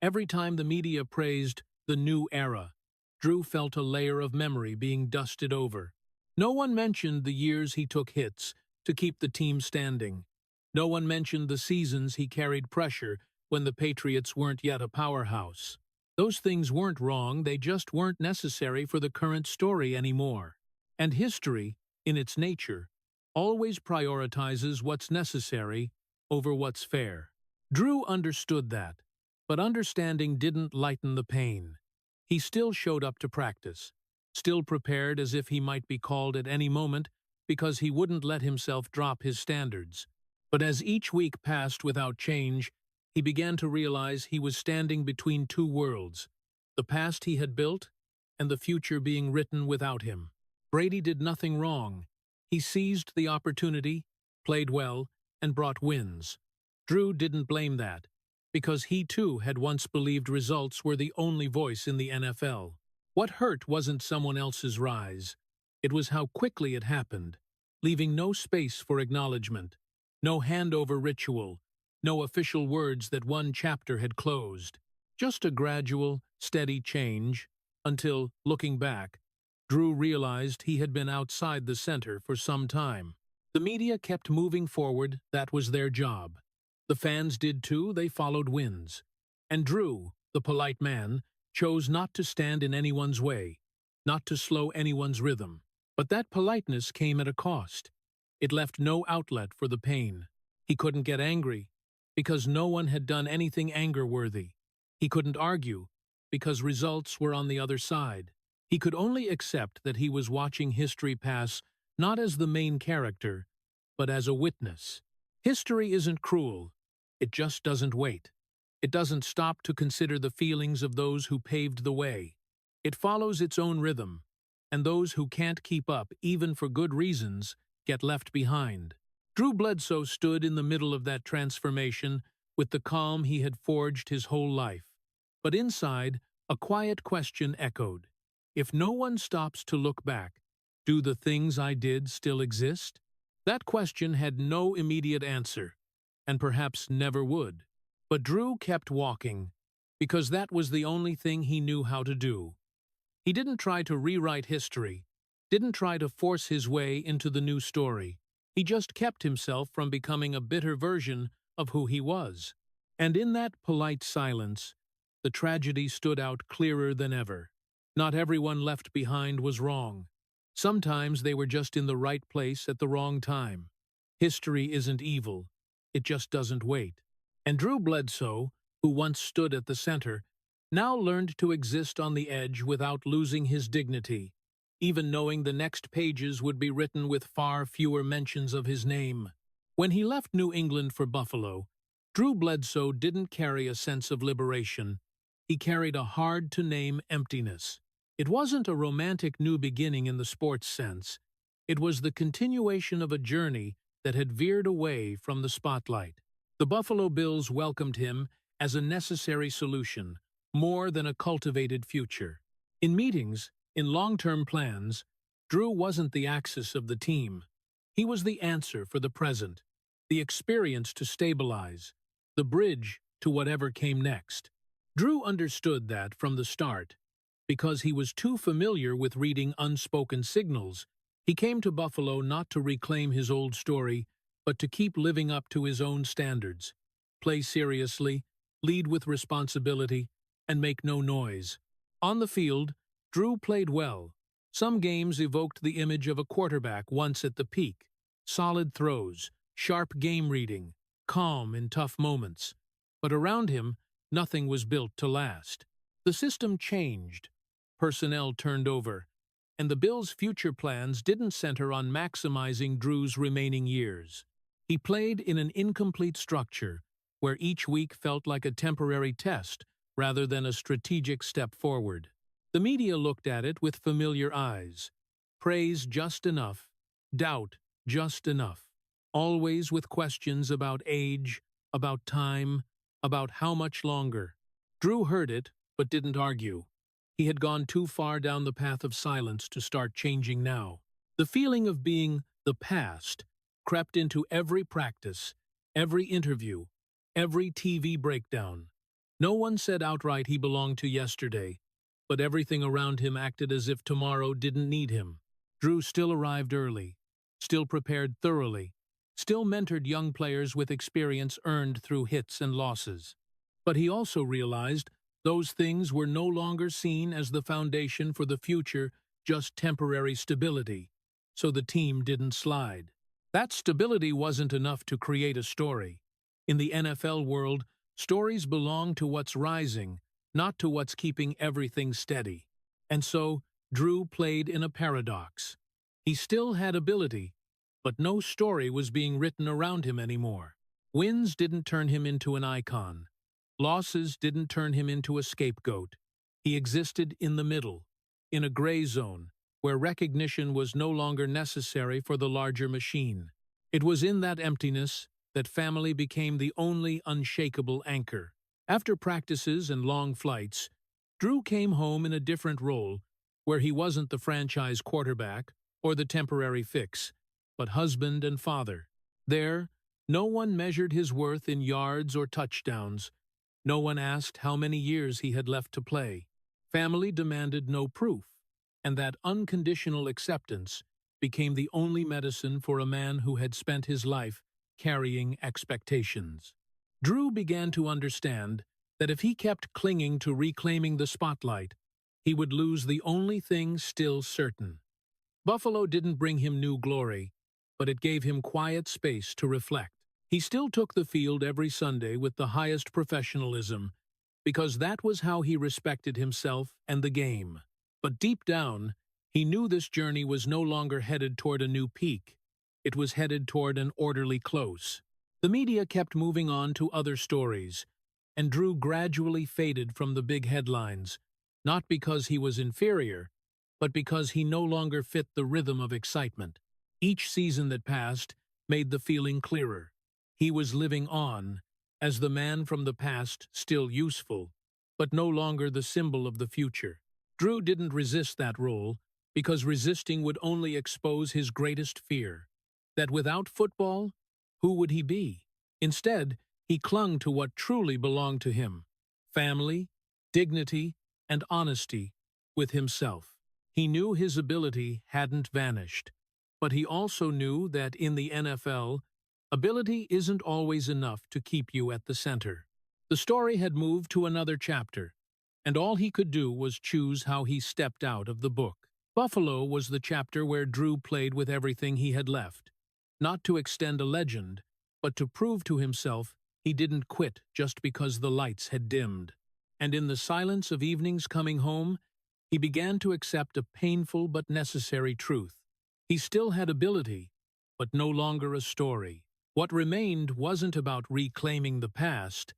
Every time the media praised the new era, Drew felt a layer of memory being dusted over. No one mentioned the years he took hits to keep the team standing. No one mentioned the seasons he carried pressure when the Patriots weren't yet a powerhouse. Those things weren't wrong, they just weren't necessary for the current story anymore. And history, in its nature, always prioritizes what's necessary over what's fair. Drew understood that, but understanding didn't lighten the pain. He still showed up to practice, still prepared as if he might be called at any moment because he wouldn't let himself drop his standards. But as each week passed without change, he began to realize he was standing between two worlds, the past he had built and the future being written without him. Brady did nothing wrong. He seized the opportunity, played well, and brought wins. Drew didn't blame that, because he too had once believed results were the only voice in the NFL. What hurt wasn't someone else's rise. It was how quickly it happened, leaving no space for acknowledgement, no handover ritual, no official words that one chapter had closed. Just a gradual, steady change, until, looking back, Drew realized he had been outside the center for some time. The media kept moving forward, that was their job. The fans did too, they followed wins. And Drew, the polite man, chose not to stand in anyone's way, not to slow anyone's rhythm. But that politeness came at a cost. It left no outlet for the pain. He couldn't get angry, because no one had done anything anger-worthy. He couldn't argue, because results were on the other side. He could only accept that he was watching history pass not as the main character, but as a witness. History isn't cruel. It just doesn't wait. It doesn't stop to consider the feelings of those who paved the way. It follows its own rhythm, and those who can't keep up, even for good reasons, get left behind. Drew Bledsoe stood in the middle of that transformation with the calm he had forged his whole life. But inside, a quiet question echoed. If no one stops to look back, do the things I did still exist? That question had no immediate answer, and perhaps never would. But Drew kept walking, because that was the only thing he knew how to do. He didn't try to rewrite history, didn't try to force his way into the new story. He just kept himself from becoming a bitter version of who he was. And in that polite silence, the tragedy stood out clearer than ever. Not everyone left behind was wrong. Sometimes they were just in the right place at the wrong time. History isn't evil. It just doesn't wait. And Drew Bledsoe, who once stood at the center, now learned to exist on the edge without losing his dignity, even knowing the next pages would be written with far fewer mentions of his name. When he left New England for Buffalo, Drew Bledsoe didn't carry a sense of liberation. He carried a hard-to-name emptiness. It wasn't a romantic new beginning in the sports sense. It was the continuation of a journey that had veered away from the spotlight. The Buffalo Bills welcomed him as a necessary solution, more than a cultivated future. In meetings, in long-term plans, Drew wasn't the axis of the team. He was the answer for the present, the experience to stabilize, the bridge to whatever came next. Drew understood that from the start. Because he was too familiar with reading unspoken signals, he came to Buffalo not to reclaim his old story, but to keep living up to his own standards. Play seriously, lead with responsibility, and make no noise. On the field, Drew played well. Some games evoked the image of a quarterback once at the peak. Solid throws, sharp game reading, calm in tough moments. But around him, nothing was built to last. The system changed. Personnel turned over, and the Bills' future plans didn't center on maximizing Drew's remaining years. He played in an incomplete structure, where each week felt like a temporary test rather than a strategic step forward. The media looked at it with familiar eyes. Praise just enough, doubt just enough. Always with questions about age, about time, about how much longer. Drew heard it, but didn't argue. He had gone too far down the path of silence to start changing now. The feeling of being the past crept into every practice, every interview, every TV breakdown. No one said outright he belonged to yesterday, but everything around him acted as if tomorrow didn't need him. Drew still arrived early, still prepared thoroughly, still mentored young players with experience earned through hits and losses. But he also realized those things were no longer seen as the foundation for the future, just temporary stability, so the team didn't slide. That stability wasn't enough to create a story. In the NFL world, stories belong to what's rising, not to what's keeping everything steady. And so, Drew played in a paradox. He still had ability, but no story was being written around him anymore. Wins didn't turn him into an icon. Losses didn't turn him into a scapegoat. He existed in the middle, in a gray zone, where recognition was no longer necessary for the larger machine. It was in that emptiness that family became the only unshakable anchor. After practices and long flights, Drew came home in a different role, where he wasn't the franchise quarterback or the temporary fix, but husband and father. There, no one measured his worth in yards or touchdowns. No one asked how many years he had left to play. Family demanded no proof, and that unconditional acceptance became the only medicine for a man who had spent his life carrying expectations. Drew began to understand that if he kept clinging to reclaiming the spotlight, he would lose the only thing still certain. Buffalo didn't bring him new glory, but it gave him quiet space to reflect. He still took the field every Sunday with the highest professionalism, because that was how he respected himself and the game. But deep down, he knew this journey was no longer headed toward a new peak. It was headed toward an orderly close. The media kept moving on to other stories, and Drew gradually faded from the big headlines, not because he was inferior, but because he no longer fit the rhythm of excitement. Each season that passed made the feeling clearer. He was living on, as the man from the past, still useful, but no longer the symbol of the future. Drew didn't resist that role, because resisting would only expose his greatest fear, that without football, who would he be? Instead, he clung to what truly belonged to him: family, dignity, and honesty with himself. He knew his ability hadn't vanished, but he also knew that in the NFL, ability isn't always enough to keep you at the center. The story had moved to another chapter, and all he could do was choose how he stepped out of the book. Buffalo was the chapter where Drew played with everything he had left, not to extend a legend, but to prove to himself he didn't quit just because the lights had dimmed. And in the silence of evenings coming home, he began to accept a painful but necessary truth. He still had ability, but no longer a story. What remained wasn't about reclaiming the past,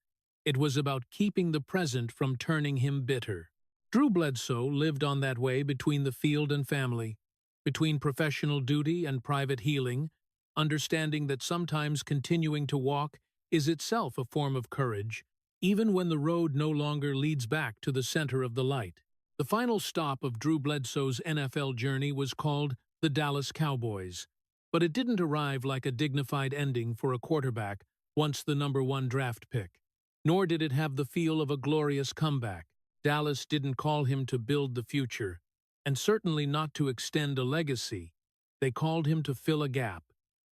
it was about keeping the present from turning him bitter. Drew Bledsoe lived on that way between the field and family, between professional duty and private healing, understanding that sometimes continuing to walk is itself a form of courage, even when the road no longer leads back to the center of the light. The final stop of Drew Bledsoe's NFL journey was called the Dallas Cowboys, but it didn't arrive like a dignified ending for a quarterback once the #1 draft pick. Nor did it have the feel of a glorious comeback. Dallas didn't call him to build the future, and certainly not to extend a legacy. They called him to fill a gap,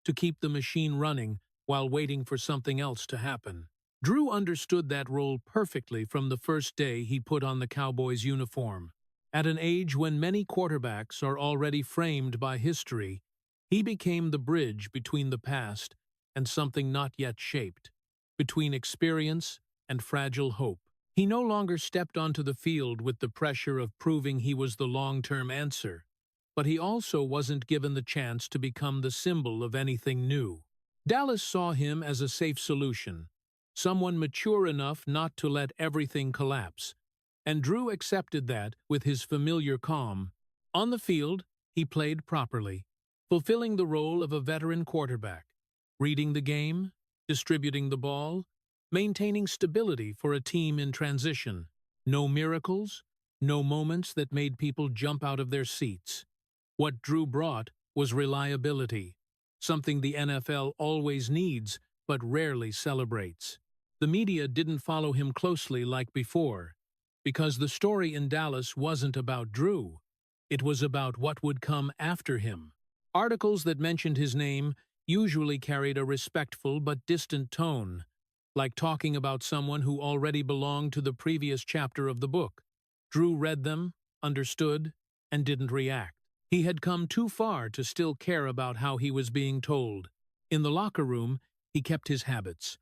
to keep the machine running while waiting for something else to happen. Drew understood that role perfectly from the first day he put on the Cowboys uniform. At an age when many quarterbacks are already framed by history, he became the bridge between the past and something not yet shaped, between experience and fragile hope. He no longer stepped onto the field with the pressure of proving he was the long-term answer, but he also wasn't given the chance to become the symbol of anything new. Dallas saw him as a safe solution, someone mature enough not to let everything collapse, and Drew accepted that with his familiar calm. On the field, he played properly, fulfilling the role of a veteran quarterback, reading the game, distributing the ball, maintaining stability for a team in transition. No miracles, no moments that made people jump out of their seats. What Drew brought was reliability, something the NFL always needs but rarely celebrates. The media didn't follow him closely like before, because the story in Dallas wasn't about Drew. It was about what would come after him. Articles that mentioned his name usually carried a respectful but distant tone, like talking about someone who already belonged to the previous chapter of the book. Drew read them, understood, and didn't react. He had come too far to still care about how he was being told. In the locker room, he kept his habits,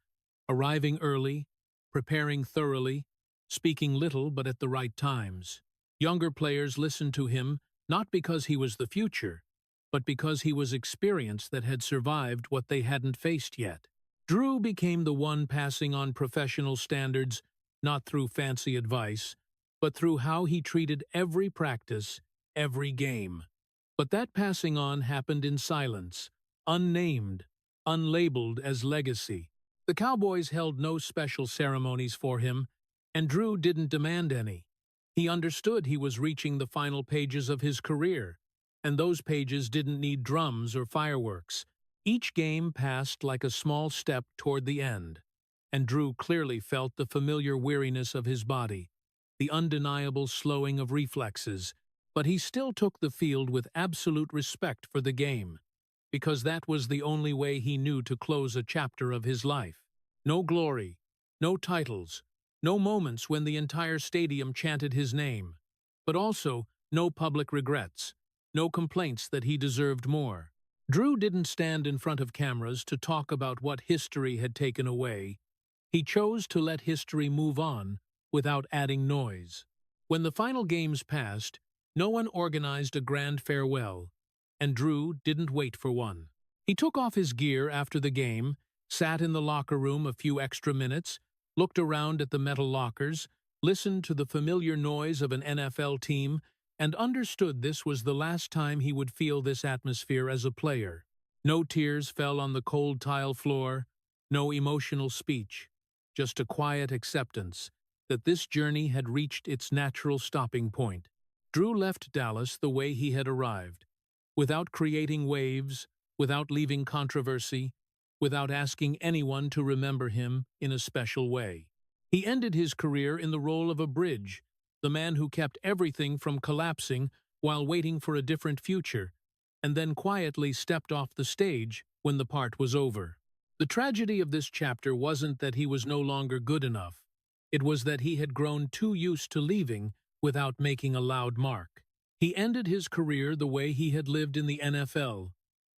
arriving early, preparing thoroughly, speaking little but at the right times. Younger players listened to him not because he was the future, but because he was experience that had survived what they hadn't faced yet. Drew became the one passing on professional standards, not through fancy advice, but through how he treated every practice, every game. But that passing on happened in silence, unnamed, unlabeled as legacy. The Cowboys held no special ceremonies for him, and Drew didn't demand any. He understood he was reaching the final pages of his career, and those pages didn't need drums or fireworks. Each game passed like a small step toward the end, and Drew clearly felt the familiar weariness of his body, the undeniable slowing of reflexes, but he still took the field with absolute respect for the game, because that was the only way he knew to close a chapter of his life. No glory, no titles, no moments when the entire stadium chanted his name, but also no public regrets, no complaints that he deserved more. Drew didn't stand in front of cameras to talk about what history had taken away. He chose to let history move on without adding noise. When the final games passed, no one organized a grand farewell, and Drew didn't wait for one. He took off his gear after the game, sat in the locker room a few extra minutes, looked around at the metal lockers, listened to the familiar noise of an NFL team, and understood this was the last time he would feel this atmosphere as a player. No tears fell on the cold tile floor, no emotional speech, just a quiet acceptance that this journey had reached its natural stopping point. Drew left Dallas the way he had arrived, without creating waves, without leaving controversy, without asking anyone to remember him in a special way. He ended his career in the role of a bridge, the man who kept everything from collapsing while waiting for a different future, and then quietly stepped off the stage when the part was over. The tragedy of this chapter wasn't that he was no longer good enough. It was that he had grown too used to leaving without making a loud mark. He ended his career the way he had lived in the NFL,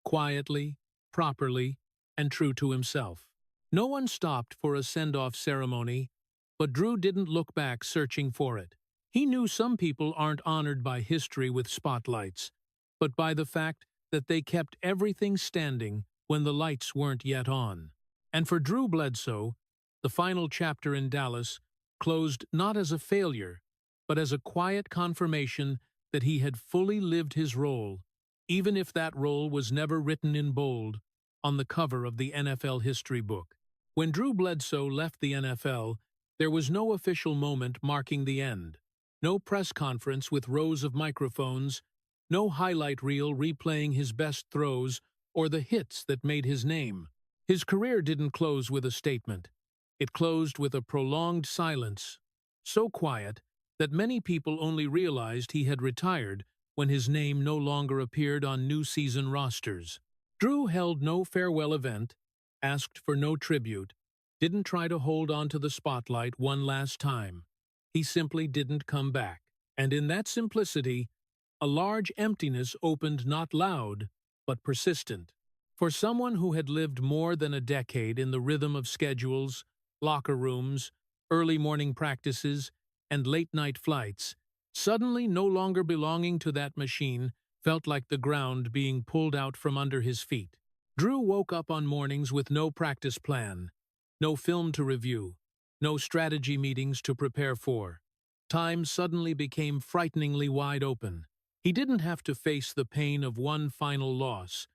quietly, properly, and true to himself. No one stopped for a send-off ceremony, but Drew didn't look back searching for it. He knew some people aren't honored by history with spotlights, but by the fact that they kept everything standing when the lights weren't yet on. And for Drew Bledsoe, the final chapter in Dallas closed not as a failure, but as a quiet confirmation that he had fully lived his role, even if that role was never written in bold on the cover of the NFL history book. When Drew Bledsoe left the NFL, there was no official moment marking the end. No press conference with rows of microphones, no highlight reel replaying his best throws or the hits that made his name. His career didn't close with a statement. It closed with a prolonged silence, so quiet that many people only realized he had retired when his name no longer appeared on new season rosters. Drew held no farewell event, asked for no tribute, didn't try to hold on to the spotlight one last time. He simply didn't come back. And in that simplicity, a large emptiness opened, not loud, but persistent. For someone who had lived more than a decade in the rhythm of schedules, locker rooms, early morning practices, and late-night flights, suddenly no longer belonging to that machine felt like the ground being pulled out from under his feet. Drew woke up on mornings with no practice plan, no film to review, no strategy meetings to prepare for. Time suddenly became frighteningly wide open. He didn't have to face the pain of one final loss,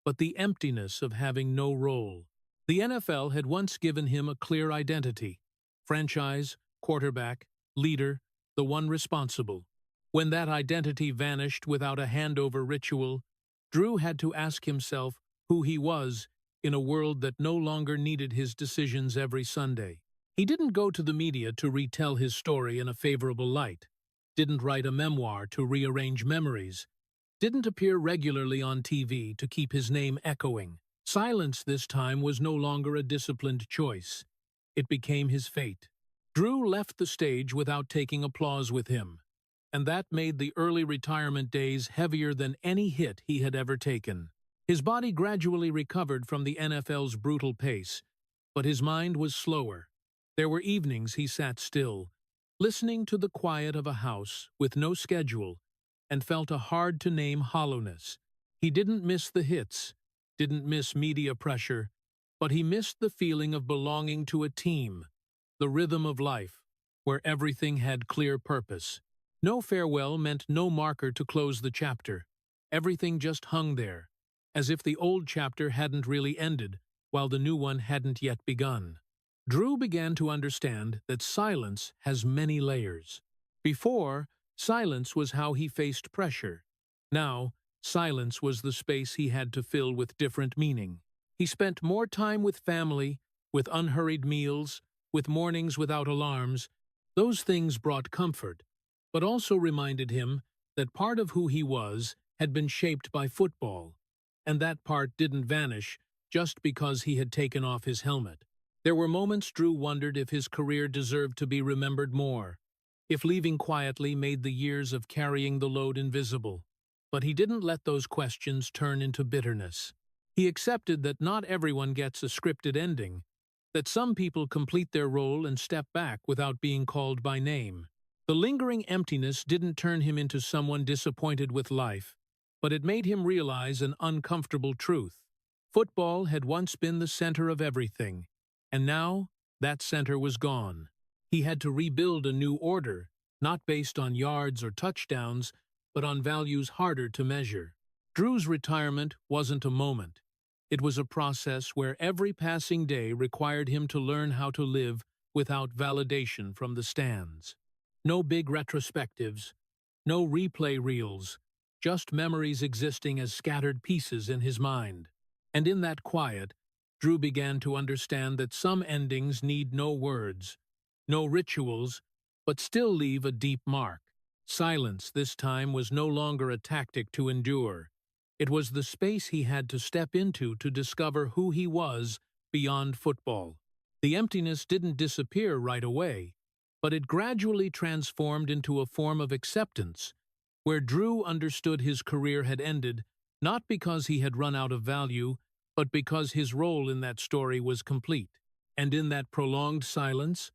but the emptiness of having no role. The NFL had once given him a clear identity: franchise, quarterback, leader, the one responsible. When that identity vanished without a handover ritual, Drew had to ask himself who he was in a world that no longer needed his decisions every Sunday. He didn't go to the media to retell his story in a favorable light, didn't write a memoir to rearrange memories, didn't appear regularly on TV to keep his name echoing. Silence this time was no longer a disciplined choice. It became his fate. Drew left the stage without taking applause with him, and that made the early retirement days heavier than any hit he had ever taken. His body gradually recovered from the NFL's brutal pace, but his mind was slower. There were evenings he sat still, listening to the quiet of a house with no schedule, and felt a hard-to-name hollowness. He didn't miss the hits, didn't miss media pressure, but he missed the feeling of belonging to a team, the rhythm of life, where everything had clear purpose. No farewell meant no marker to close the chapter. Everything just hung there, as if the old chapter hadn't really ended, while the new one hadn't yet begun. Drew began to understand that silence has many layers. Before, silence was how he faced pressure. Now, silence was the space he had to fill with different meaning. He spent more time with family, with unhurried meals, with mornings without alarms. Those things brought comfort, but also reminded him that part of who he was had been shaped by football, and that part didn't vanish just because he had taken off his helmet. There were moments Drew wondered if his career deserved to be remembered more, if leaving quietly made the years of carrying the load invisible. But he didn't let those questions turn into bitterness. He accepted that not everyone gets a scripted ending, that some people complete their role and step back without being called by name. The lingering emptiness didn't turn him into someone disappointed with life, but it made him realize an uncomfortable truth. Football had once been the center of everything, and now that center was gone. He had to rebuild a new order, not based on yards or touchdowns, but on values harder to measure. Drew's retirement wasn't a moment. It was a process where every passing day required him to learn how to live without validation from the stands. No big retrospectives, no replay reels, just memories existing as scattered pieces in his mind. And in that quiet, Drew began to understand that some endings need no words, no rituals, but still leave a deep mark. Silence this time was no longer a tactic to endure. It was the space he had to step into to discover who he was beyond football. The emptiness didn't disappear right away. but it gradually transformed into a form of acceptance, where Drew understood his career had ended not because he had run out of value, but because his role in that story was complete. And in that prolonged silence,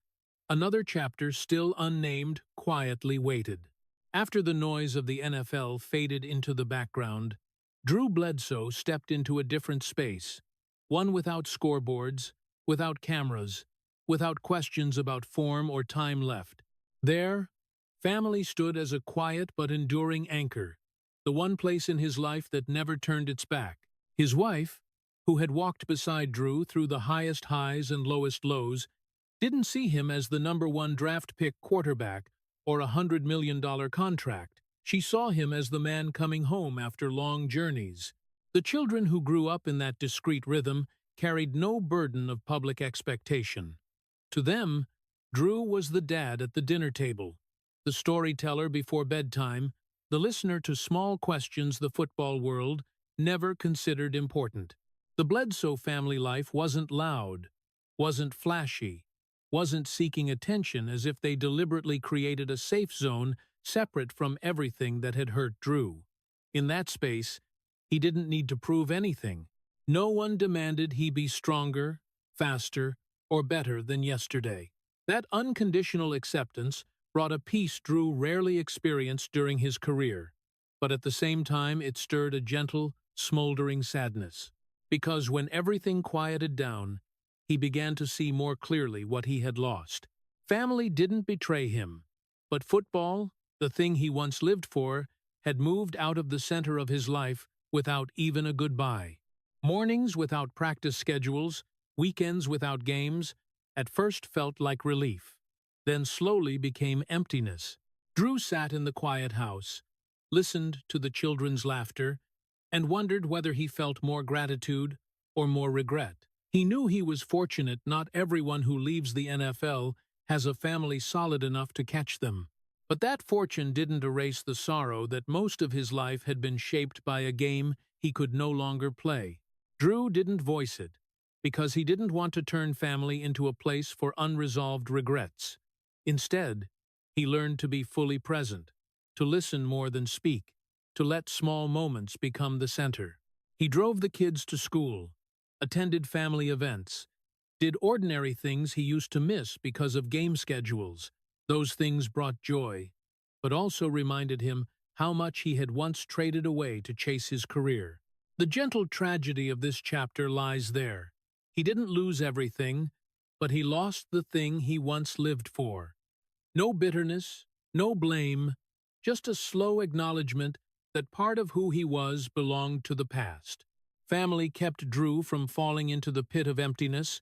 another chapter, still unnamed, quietly waited. After the noise of the NFL faded into the background, Drew Bledsoe stepped into a different space, one without scoreboards, without cameras, without questions about form or time left. There, family stood as a quiet but enduring anchor, the one place in his life that never turned its back. His wife, who had walked beside Drew through the highest highs and lowest lows, didn't see him as the #1 draft pick quarterback or a $100 million contract. She saw him as the man coming home after long journeys. The children who grew up in that discreet rhythm carried no burden of public expectation. To them, Drew was the dad at the dinner table, the storyteller before bedtime, the listener to small questions the football world never considered important. The Bledsoe family life wasn't loud, wasn't flashy, wasn't seeking attention as if they deliberately created a safe zone separate from everything that had hurt Drew. In that space, he didn't need to prove anything. No one demanded he be stronger, faster, or better than yesterday. That unconditional acceptance brought a peace Drew rarely experienced during his career, but at the same time it stirred a gentle, smoldering sadness. Because when everything quieted down, he began to see more clearly what he had lost. Family didn't betray him, but football, the thing he once lived for, had moved out of the center of his life without even a goodbye. Mornings without practice schedules, weekends without games, at first felt like relief, then slowly became emptiness. Drew sat in the quiet house, listened to the children's laughter, and wondered whether he felt more gratitude or more regret. He knew he was fortunate. Not everyone who leaves the NFL has a family solid enough to catch them. But that fortune didn't erase the sorrow that most of his life had been shaped by a game he could no longer play. Drew didn't voice it, because he didn't want to turn family into a place for unresolved regrets. Instead, he learned to be fully present, to listen more than speak, to let small moments become the center. He drove the kids to school, attended family events, did ordinary things he used to miss because of game schedules. Those things brought joy, but also reminded him how much he had once traded away to chase his career. The gentle tragedy of this chapter lies there. He didn't lose everything, but he lost the thing he once lived for. No bitterness, no blame, just a slow acknowledgement that part of who he was belonged to the past. Family kept Drew from falling into the pit of emptiness,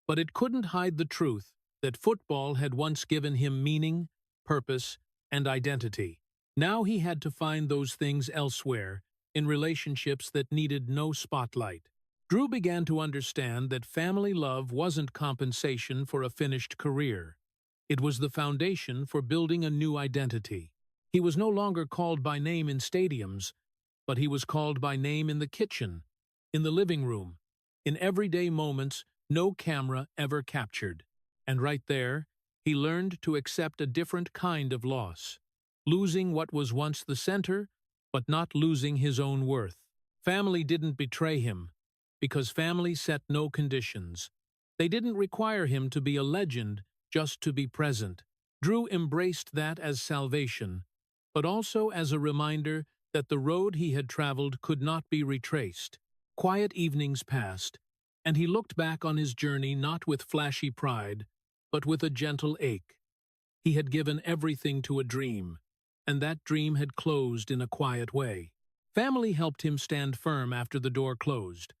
but it couldn't hide the truth that football had once given him meaning, purpose, and identity. Now he had to find those things elsewhere, in relationships that needed no spotlight. Drew began to understand that family love wasn't compensation for a finished career. It was the foundation for building a new identity. He was no longer called by name in stadiums, but he was called by name in the kitchen, in the living room, in everyday moments no camera ever captured. And right there, he learned to accept a different kind of loss, losing what was once the center, but not losing his own worth. Family didn't betray him, because family set no conditions. They didn't require him to be a legend just to be present. Drew embraced that as salvation, but also as a reminder that the road he had traveled could not be retraced. Quiet evenings passed, and he looked back on his journey not with flashy pride, but with a gentle ache. He had given everything to a dream, and that dream had closed in a quiet way. Family helped him stand firm after the door closed,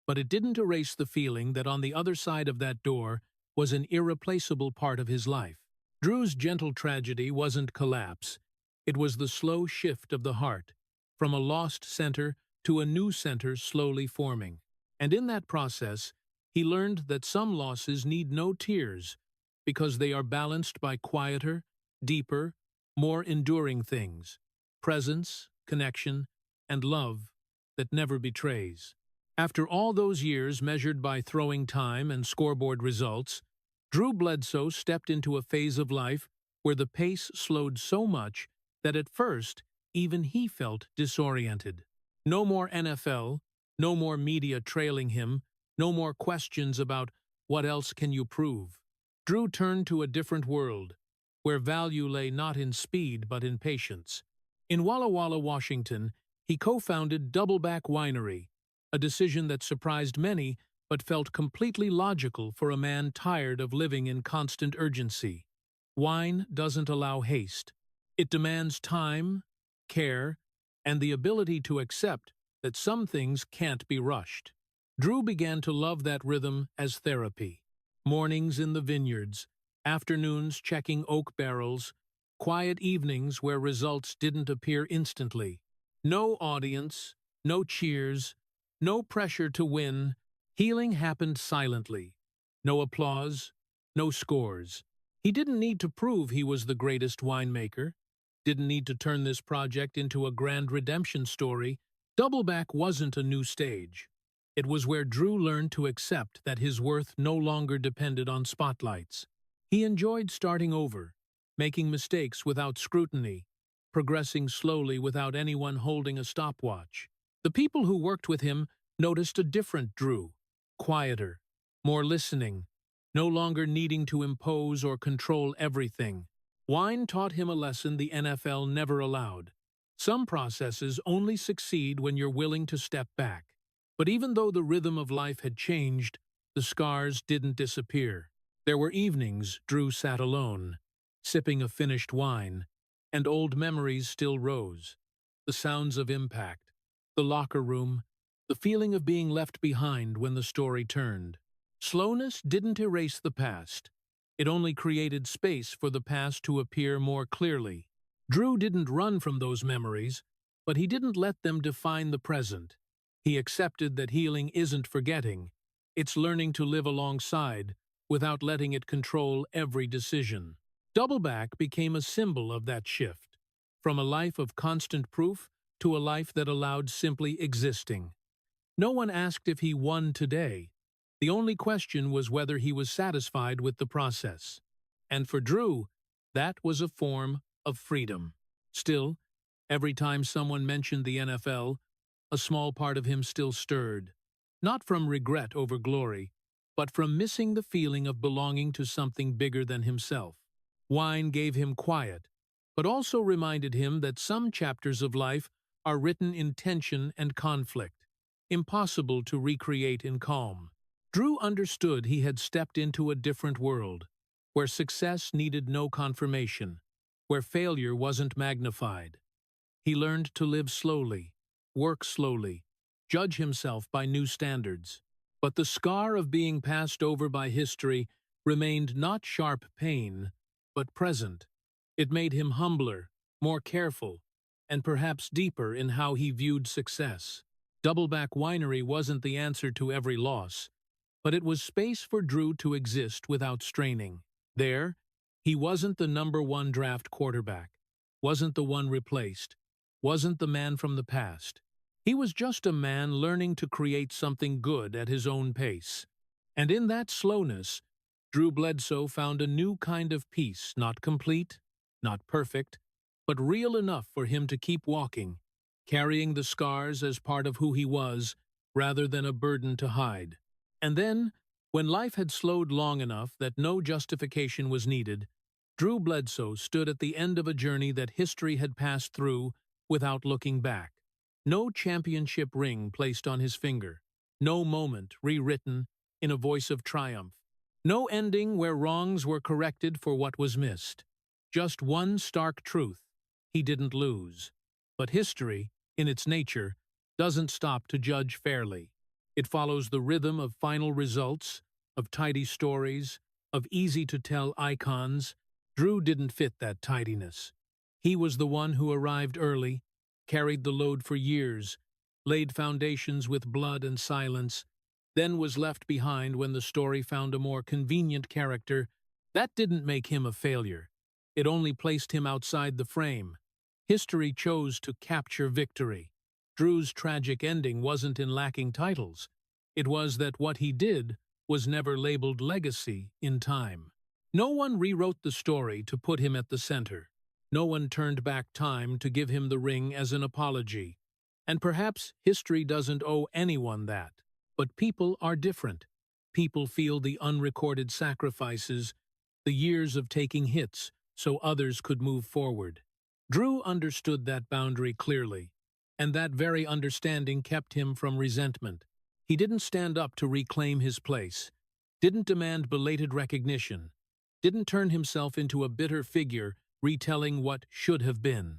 but it didn't erase the feeling that on the other side of that door was an irreplaceable part of his life. Drew's gentle tragedy wasn't collapse. It was the slow shift of the heart, from a lost center to a new center slowly forming. And in that process, he learned that some losses need no tears, because they are balanced by quieter, deeper, more enduring things: presence, connection, and love that never betrays. After all those years measured by throwing time and scoreboard results, Drew Bledsoe stepped into a phase of life where the pace slowed so much that at first, even he felt disoriented. No more NFL, no more media trailing him, no more questions about what else can you prove. Drew turned to a different world, where value lay not in speed but in patience. In Walla Walla, Washington, he co-founded Doubleback Winery, a decision that surprised many but felt completely logical for a man tired of living in constant urgency. Wine doesn't allow haste. It demands time, care, and the ability to accept that some things can't be rushed. Drew began to love that rhythm as therapy. Mornings in the vineyards, afternoons checking oak barrels, quiet evenings where results didn't appear instantly. No audience, no cheers, no pressure to win. Healing happened silently. No applause, no scores. He didn't need to prove he was the greatest winemaker, didn't need to turn this project into a grand redemption story. Doubleback wasn't a new stage. It was where Drew learned to accept that his worth no longer depended on spotlights. He enjoyed starting over, making mistakes without scrutiny, progressing slowly without anyone holding a stopwatch. The people who worked with him noticed a different Drew, quieter, more listening, no longer needing to impose or control everything. Wine taught him a lesson the NFL never allowed. Some processes only succeed when you're willing to step back. But even though the rhythm of life had changed, the scars didn't disappear. There were evenings Drew sat alone, sipping a finished wine, and old memories still rose. The sounds of impact, the locker room, the feeling of being left behind when the story turned. Slowness didn't erase the past. It only created space for the past to appear more clearly. Drew didn't run from those memories, but he didn't let them define the present. He accepted that healing isn't forgetting, it's learning to live alongside without letting it control every decision. Doubleback became a symbol of that shift, from a life of constant proof to a life that allowed simply existing. No one asked if he won today. The only question was whether he was satisfied with the process. And for Drew, that was a form of freedom. Still, every time someone mentioned the NFL, a small part of him still stirred, not from regret over glory, but from missing the feeling of belonging to something bigger than himself. Wine gave him quiet, but also reminded him that some chapters of life are written in tension and conflict, impossible to recreate in calm. Drew understood he had stepped into a different world, where success needed no confirmation, where failure wasn't magnified. He learned to live slowly, work slowly, judge himself by new standards. But the scar of being passed over by history remained not sharp pain, but present. It made him humbler, more careful, and perhaps deeper in how he viewed success. Doubleback Winery wasn't the answer to every loss, but it was space for Drew to exist without straining. There, he wasn't the #1 draft quarterback, wasn't the one replaced, wasn't the man from the past. He was just a man learning to create something good at his own pace. And in that slowness, Drew Bledsoe found a new kind of peace, not complete, not perfect, but real enough for him to keep walking, carrying the scars as part of who he was, rather than a burden to hide. And then, when life had slowed long enough that no justification was needed, Drew Bledsoe stood at the end of a journey that history had passed through without looking back. No championship ring placed on his finger, no moment rewritten in a voice of triumph, no ending where wrongs were corrected for what was missed. Just one stark truth: he didn't lose. But history, in its nature, doesn't stop to judge fairly. It follows the rhythm of final results, of tidy stories, of easy-to-tell icons. Drew didn't fit that tidiness. He was the one who arrived early, carried the load for years, laid foundations with blood and silence, then was left behind when the story found a more convenient character. That didn't make him a failure. It only placed him outside the frame. History chose to capture victory. Drew's tragic ending wasn't in lacking titles. It was that what he did was never labeled legacy in time. No one rewrote the story to put him at the center. No one turned back time to give him the ring as an apology. And perhaps history doesn't owe anyone that. But people are different. People feel the unrecorded sacrifices, the years of taking hits, so others could move forward. Drew understood that boundary clearly, and that very understanding kept him from resentment. He didn't stand up to reclaim his place, didn't demand belated recognition, didn't turn himself into a bitter figure retelling what should have been.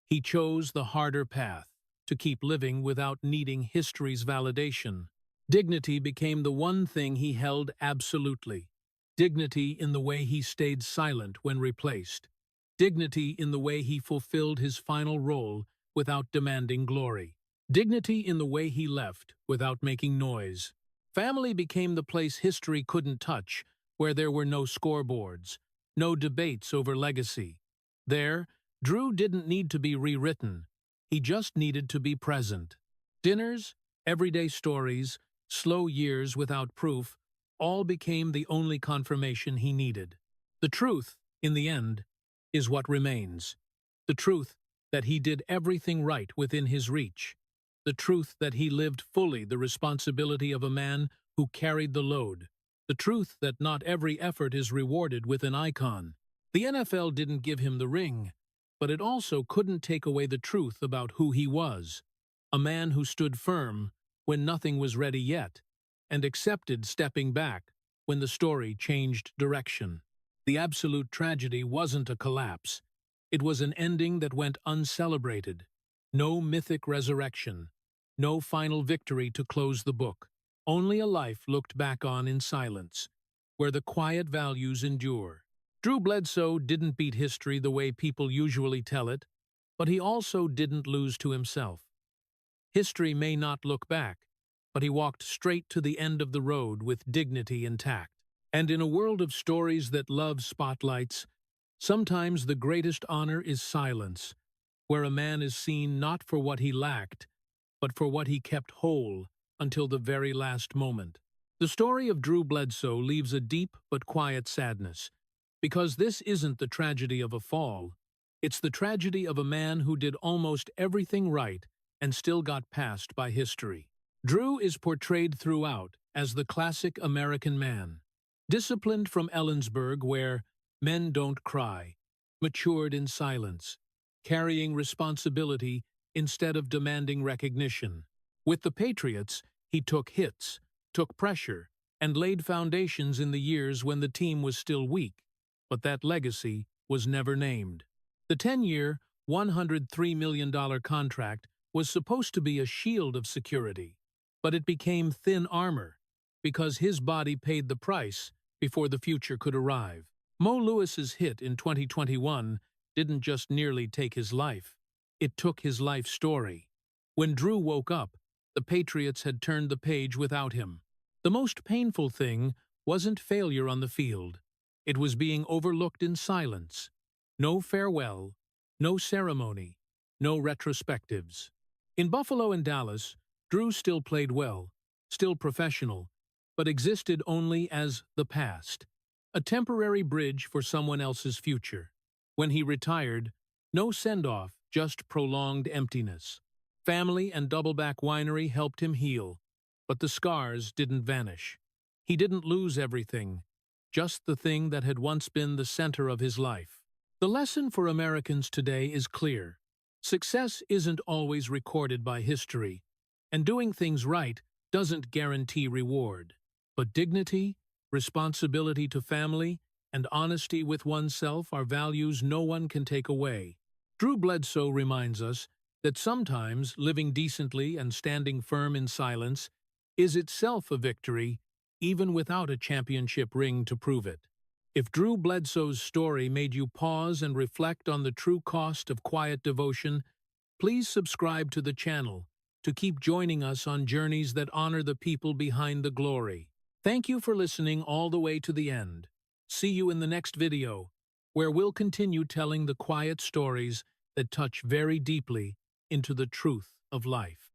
He chose the harder path, to keep living without needing history's validation. Dignity became the one thing he held absolutely. Dignity in the way he stayed silent when replaced. Dignity in the way he fulfilled his final role without demanding glory. Dignity in the way he left without making noise. Family became the place history couldn't touch, where there were no scoreboards, no debates over legacy. There, Drew didn't need to be rewritten. He just needed to be present. Dinners, everyday stories, slow years without proof, all became the only confirmation he needed. The truth, in the end, is what remains. The truth that he did everything right within his reach. The truth that he lived fully the responsibility of a man who carried the load. The truth that not every effort is rewarded with an icon. The NFL didn't give him the ring, but it also couldn't take away the truth about who he was. A man who stood firm when nothing was ready yet, and accepted stepping back when the story changed direction. The absolute tragedy wasn't a collapse. It was an ending that went uncelebrated. No mythic resurrection. No final victory to close the book. Only a life looked back on in silence, where the quiet values endure. Drew Bledsoe didn't beat history the way people usually tell it, but he also didn't lose to himself. History may not look back, but he walked straight to the end of the road with dignity intact. And in a world of stories that love spotlights, sometimes the greatest honor is silence, where a man is seen not for what he lacked, but for what he kept whole until the very last moment. The story of Drew Bledsoe leaves a deep but quiet sadness, because this isn't the tragedy of a fall. It's the tragedy of a man who did almost everything right and still got passed by history. Drew is portrayed throughout as the classic American man, disciplined from Ellensburg where men don't cry, matured in silence, carrying responsibility instead of demanding recognition. With the Patriots, he took hits, took pressure, and laid foundations in the years when the team was still weak, but that legacy was never named. The 10-year, $103 million contract was supposed to be a shield of security, but it became thin armor because his body paid the price before the future could arrive. Mo Lewis's hit in 2021 didn't just nearly take his life, it took his life story. When Drew woke up, the Patriots had turned the page without him. The most painful thing wasn't failure on the field. It was being overlooked in silence. No farewell, no ceremony, no retrospectives. In Buffalo and Dallas, Drew still played well, still professional, but existed only as the past, a temporary bridge for someone else's future. When he retired, no send-off, just prolonged emptiness. Family and Doubleback Winery helped him heal, but the scars didn't vanish. He didn't lose everything, just the thing that had once been the center of his life. The lesson for Americans today is clear. Success isn't always recorded by history, and doing things right doesn't guarantee reward. But dignity, responsibility to family, and honesty with oneself are values no one can take away. Drew Bledsoe reminds us that sometimes living decently and standing firm in silence is itself a victory, even without a championship ring to prove it. If Drew Bledsoe's story made you pause and reflect on the true cost of quiet devotion, please subscribe to the channel to keep joining us on journeys that honor the people behind the glory. Thank you for listening all the way to the end. See you in the next video, where we'll continue telling the quiet stories that touch very deeply into the truth of life.